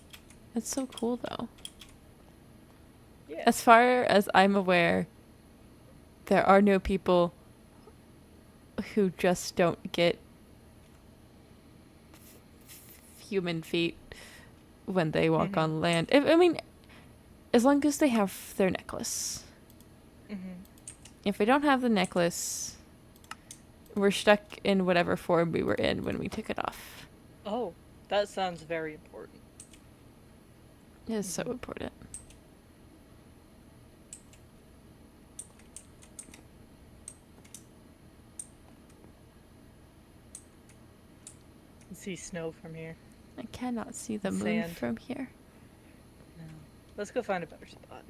That's so cool though.
yeah.
As far as I'm aware, there are no people who just don't get human feet when they walk
Mm-hmm.
on land. I mean, as long as they have their necklace.
Mm-hmm.
If we don't have the necklace, we're stuck in whatever form we were in when we took it off.
Oh, that sounds very important.
It is so important.
You see snow from here.
I cannot see the moon
Sand.
from here.
No. Let's go find a better spot.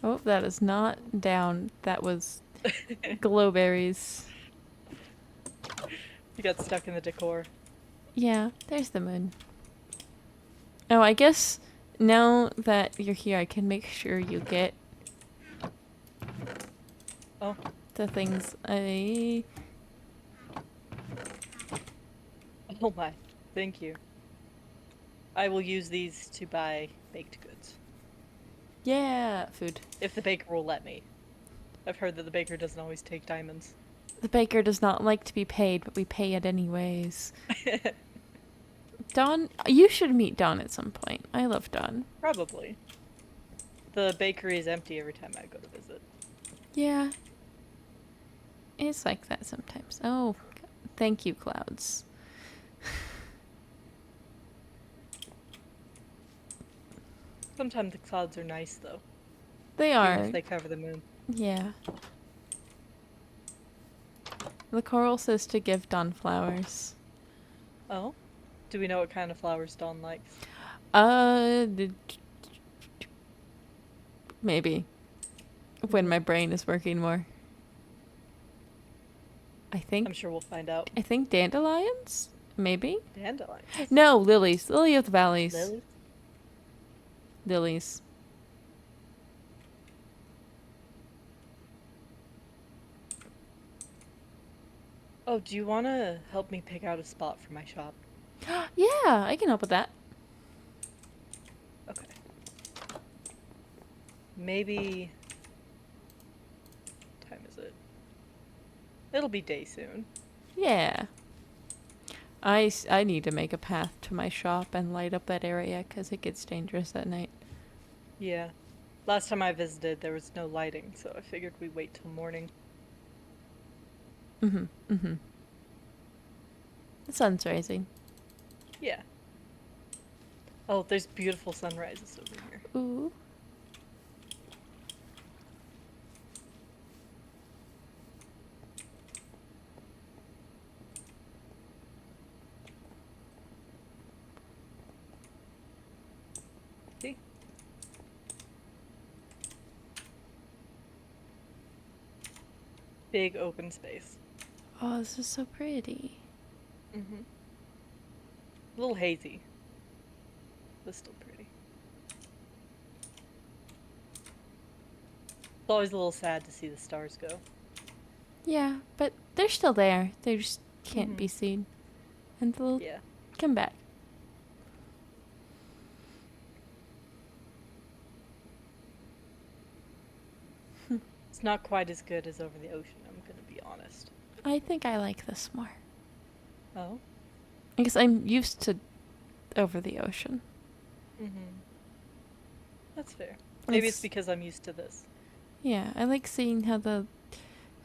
Oh, that is not down. That was glowberries.
You got stuck in the decor.
Yeah, there's the moon. Oh, I guess now that you're here, I can make sure you get
Oh,
the things I...
oh my. Thank you. I will use these to buy baked goods.
Yeah, food.
If the baker will let me. I've heard that the baker doesn't always take diamonds.
The baker does not like to be paid, but we pay it anyways. Dawn, you should meet Dawn at some point. I love Dawn.
Probably. The bakery is empty every time I go to visit.
Yeah. It's like that sometimes. Oh, thank you, clouds.
Sometimes the clouds are nice, though.
They
Even
are.
if they cover the moon.
Yeah. The coral says to give Dawn flowers.
Oh? Do we know what kind of flowers Dawn likes?
Maybe. When my brain is working more. I
I'm sure we'll find out.
think dandelions? Maybe?
Dandelions.
No, lilies. Lily of the valleys.
Lilies?
Lilies.
Oh, do you want to help me pick out a spot for my shop?
Yeah, I can help with that.
Okay. Maybe... What time is it? It'll be day soon.
Yeah. I need to make a path to my shop and light up that area because it gets dangerous at night.
Yeah. Last time I visited, there was no lighting, so I figured we'd wait till morning.
Mm-hmm. Mm-hmm. The sun's rising.
Yeah. Oh, there's beautiful sunrises over here.
Ooh.
See? Big open space.
Oh, this is so pretty.
Mm-hmm. A little hazy, but still pretty. It's always a little sad to see the stars go.
Yeah, but they're still there. They just can't
Mm-hmm.
be seen. And they'll
Yeah.
come back.
It's not quite as good as over the ocean, I'm gonna be honest.
I think I like this more.
Oh?
I guess I'm used to over the ocean.
Mm-hmm. That's fair. Maybe it's
It's-
because I'm used to this.
Yeah, I like seeing how the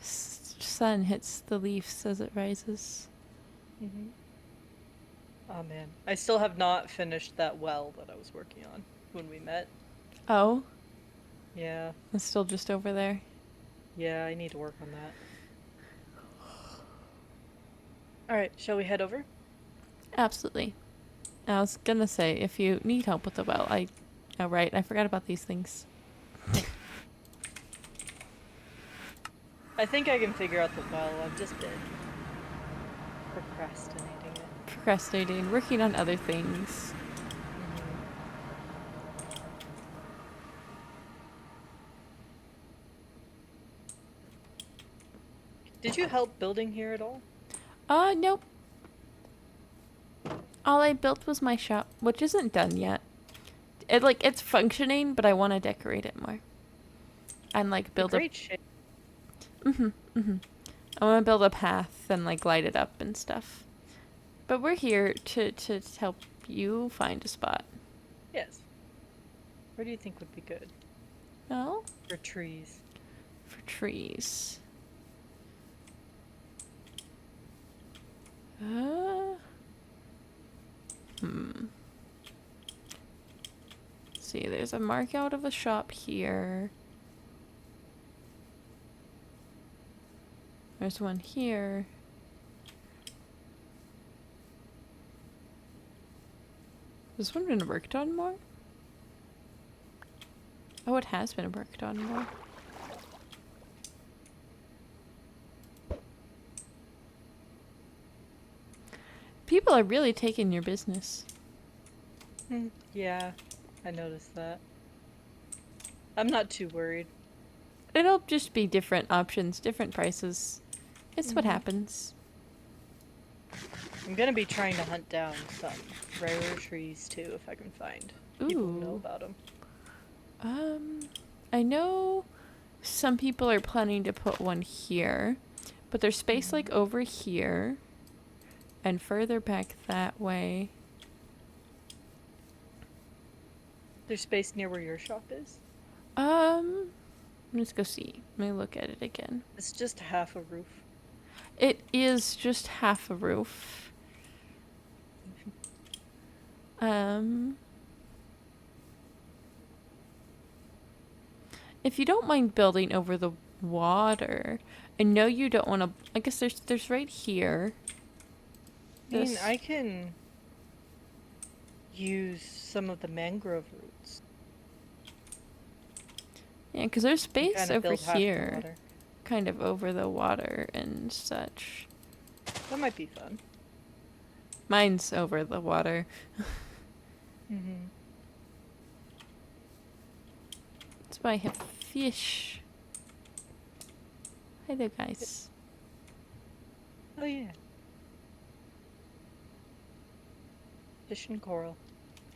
sun hits the leaves as it rises.
Mm-hmm. Oh man. I still have not finished that well that I was working on when we met.
Oh,
Yeah.
it's still just over there.
Yeah, I need to work on that. Alright, shall we head over?
Absolutely. I was gonna say, if you need help with the well, oh right, I forgot about these things.
I think I can figure out the well. I've just been procrastinating it.
Procrastinating, working on other things.
Mm-hmm. Did you help building here at all?
Nope. All I built was my shop, which isn't done yet. It's functioning, but I want to decorate it more. And
It's a great shape.
Mm-hmm, mm-hmm. I want to build a path and light it up and stuff. But we're here to help you find a spot.
Yes. Where do you think would be good?
Oh,
For trees.
for trees. Uh, hmm. See, there's a mark out of a shop here. There's one here. Has this one been worked on more? Oh, it has been worked on more. People are really taking your business.
Yeah, I noticed that. I'm not too worried.
It'll just be different options, different prices. It's what
Mhm.
happens.
I'm gonna be trying to hunt down some rarer trees too if I can find people who know
Ooh.
about them.
I know some people are planning to put one here, but there's space over here and further back that way.
There's space near where your shop is?
Let's go see. Let me look at it again.
It's just half a roof.
It is just half a roof. If you don't mind building over the water, I know you don't want to. I guess there's right here.
I mean, I can use some of the mangrove roots.
Yeah, because there's space
Kind of
over
build half the
here,
water.
kind of over the water and such.
That might be fun.
Mine's over the water.
Mm-hmm.
That's why I have fish. Hi there, guys.
Oh yeah. Fish and coral.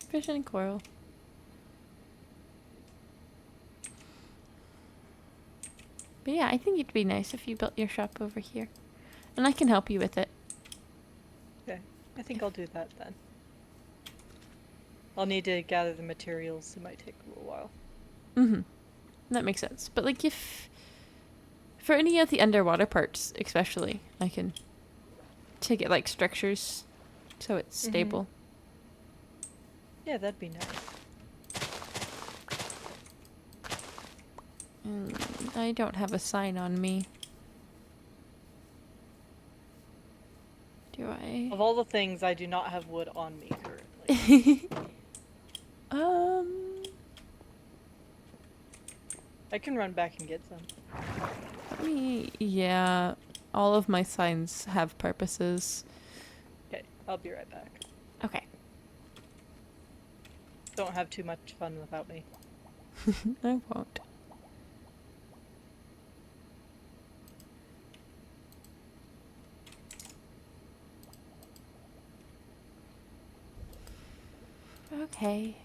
Fish and coral. But yeah, I think it'd be nice if you built your shop over here. And I can help you with it.
Okay. I think I'll do that then. I'll need to gather the materials. It might take a little while.
Mm-hmm. That makes sense. But like if... For any of the underwater parts, especially, I can take it like structures so it's stable.
Yeah, that'd be nice.
And I don't have a sign on me. Do I?
Of all the things, I do not have wood on me currently. I can run back and get some.
Yeah, all of my signs have purposes.
Okay, I'll be right back.
Okay.
Don't have too much fun without me.
I won't. Okay.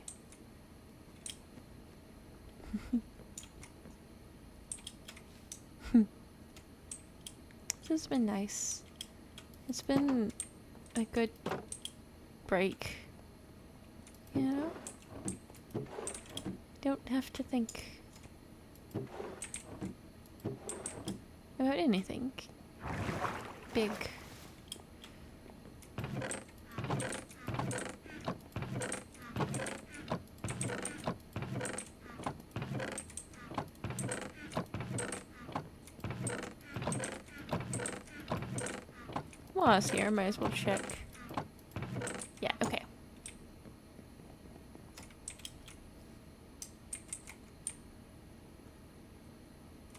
This has been nice. It's been a good break. You know? Don't have to think about anything big. While I was here, might as well check. Yeah, okay.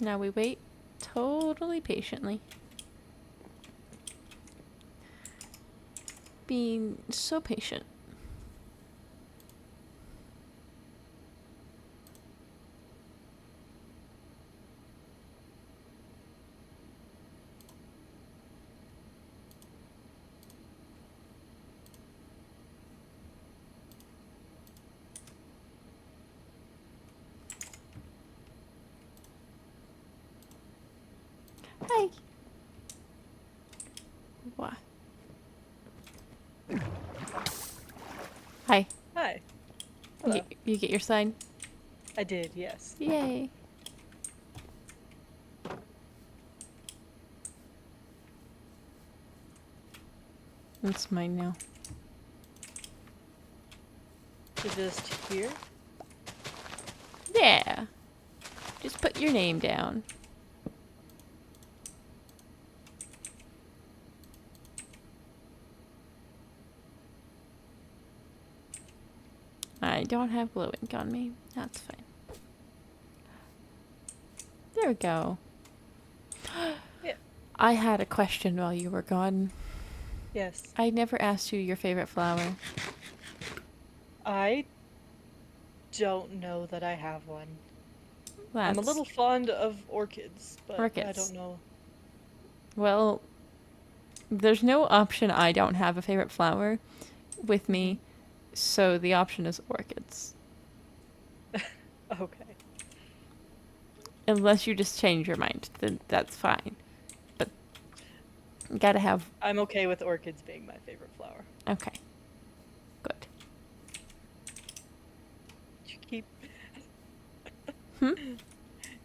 Now we wait totally patiently. Being so patient. Hi. What? Hi.
Hi. Hello.
You get your sign?
I did, yes.
Yay. It's mine now.
So just here?
Yeah. Just put your name down. I don't have glue ink on me. That's fine. There we go.
Yeah.
I had a question while you were gone.
Yes.
I never asked you your favorite flower.
I don't know that I have one. I'm a
That's
little fond of orchids, but I
orchids.
don't know.
Well, there's no option I don't have a favorite flower with me, so the option is orchids.
Okay.
Unless you just change your mind, then that's fine. But you gotta have...
I'm okay with orchids being my favorite flower.
Okay. Good.
You keep
Hmm?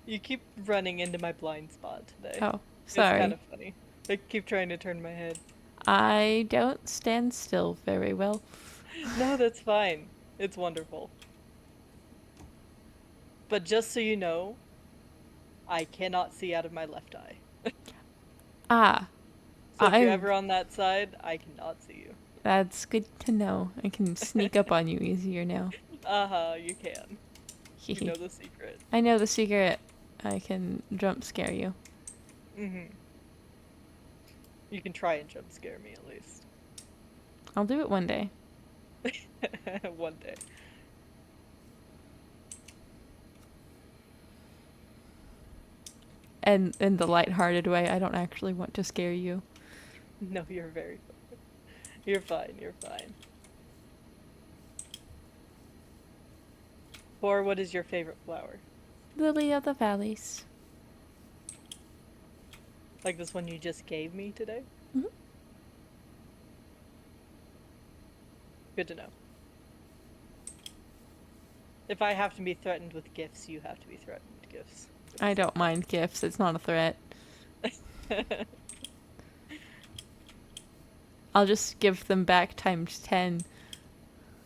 you keep running into my blind spot today.
Oh,
It's kind
sorry.
of funny. I keep trying to turn my head.
I don't stand still very well.
No, that's fine. It's wonderful. But just so you know, I cannot see out of my left eye.
Ah,
So if you're
I...
ever on that side, I cannot see you.
That's good to know. I can sneak up on you easier now.
Uh-huh, you can. You know the secret.
I know the secret. I can jump scare you.
Mm-hmm. You can try and jump scare me at least.
I'll do it one day.
One day.
And in the lighthearted way, I don't actually want to scare you.
No, you're very fine. You're fine, you're fine. Or what is your favorite flower?
Lily of the Valleys.
Like this one you just gave me today?
Mhm.
Good to know. If I have to be threatened with gifts, you have to be threatened with gifts.
I don't mind gifts. It's not a threat. I'll just give them back times 10.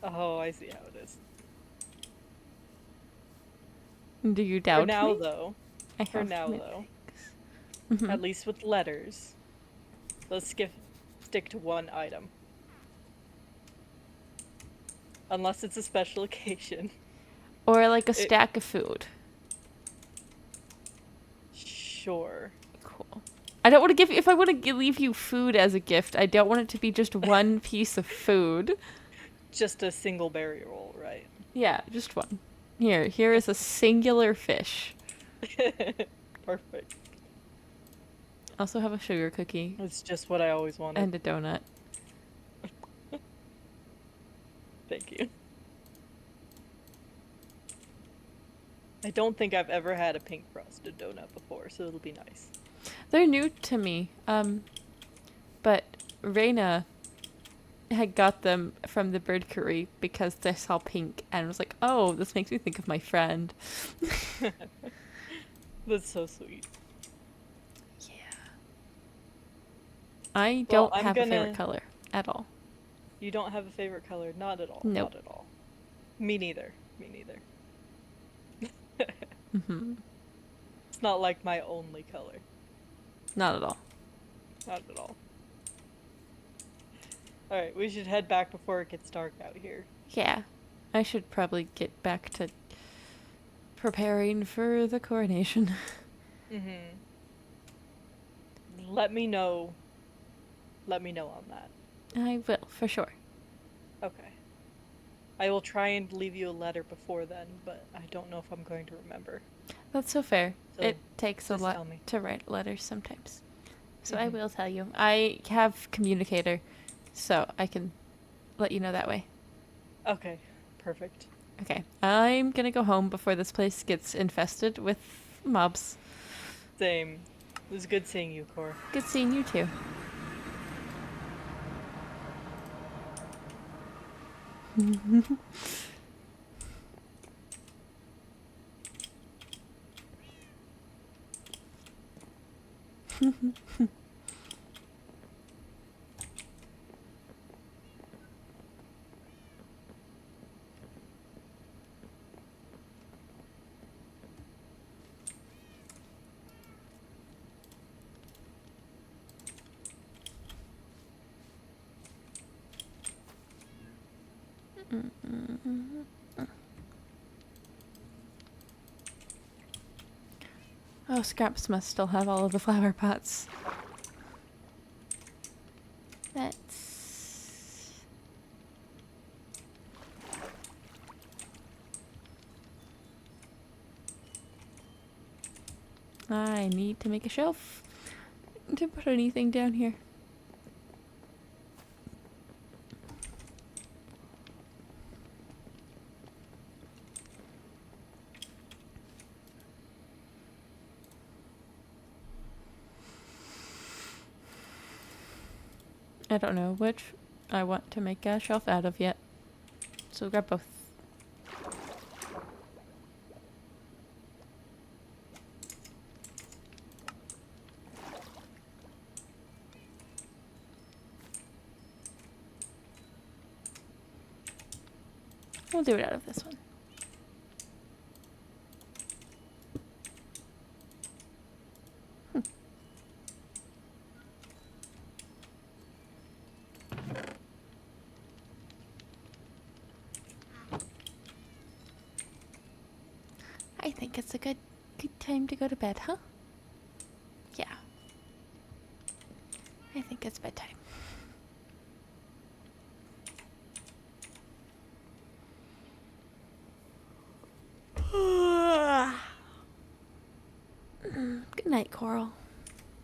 Oh, I see how it is.
Do you
For
doubt
now,
me?
though,
I
for
have
now,
many
though,
things.
at least with letters, let's stick to one item. Unless it's a special occasion.
Or like a
It,
stack of food.
sure.
Cool. I don't want to give you, if I want to leave you food as a gift, I don't want it to be just one piece of food.
Just a single berry roll, right?
Yeah, just one. Here is a singular fish.
Perfect.
Also have a sugar cookie
It's just what I always wanted.
and a donut.
Thank you. I don't think I've ever had a pink frosted donut before, so it'll be nice.
They're new to me. But Reina had got them from the bird curry because they saw pink and was like, "Oh, this makes me think of my friend."
That's so sweet.
Yeah. I
Well,
don't
I'm
have a favorite
gonna.
color at all.
You don't have a favorite color? Not at all.
Nope.
Not at all. Me neither. Me neither.
Mm-hmm.
It's not like my only color.
Not at all.
Not at all. Alright, we should head back before it gets dark out here.
Yeah. I should probably get back to preparing for the coronation.
Mm-hmm. Let me know. Let me know on that.
I will, for sure.
Okay. I will try and leave you a letter before then, but I don't know if I'm going to remember.
That's so fair.
So
It takes a
just
lot
tell me.
to write letters sometimes. So I
Mhm.
will tell you. I have communicator, so I can let you know that way.
Okay, perfect.
Okay. I'm gonna go home before this place gets infested with mobs.
Same. It was good seeing you, Cor.
Good seeing you too. Oh, Scraps must still have all of the flower pots. That's... I need to make a shelf to put anything down here. I don't know which I want to make a shelf out of yet. So grab both. We'll do it out of this one. I think it's a good time to go to bed, huh? Yeah. I think it's bedtime. Good night, Coral.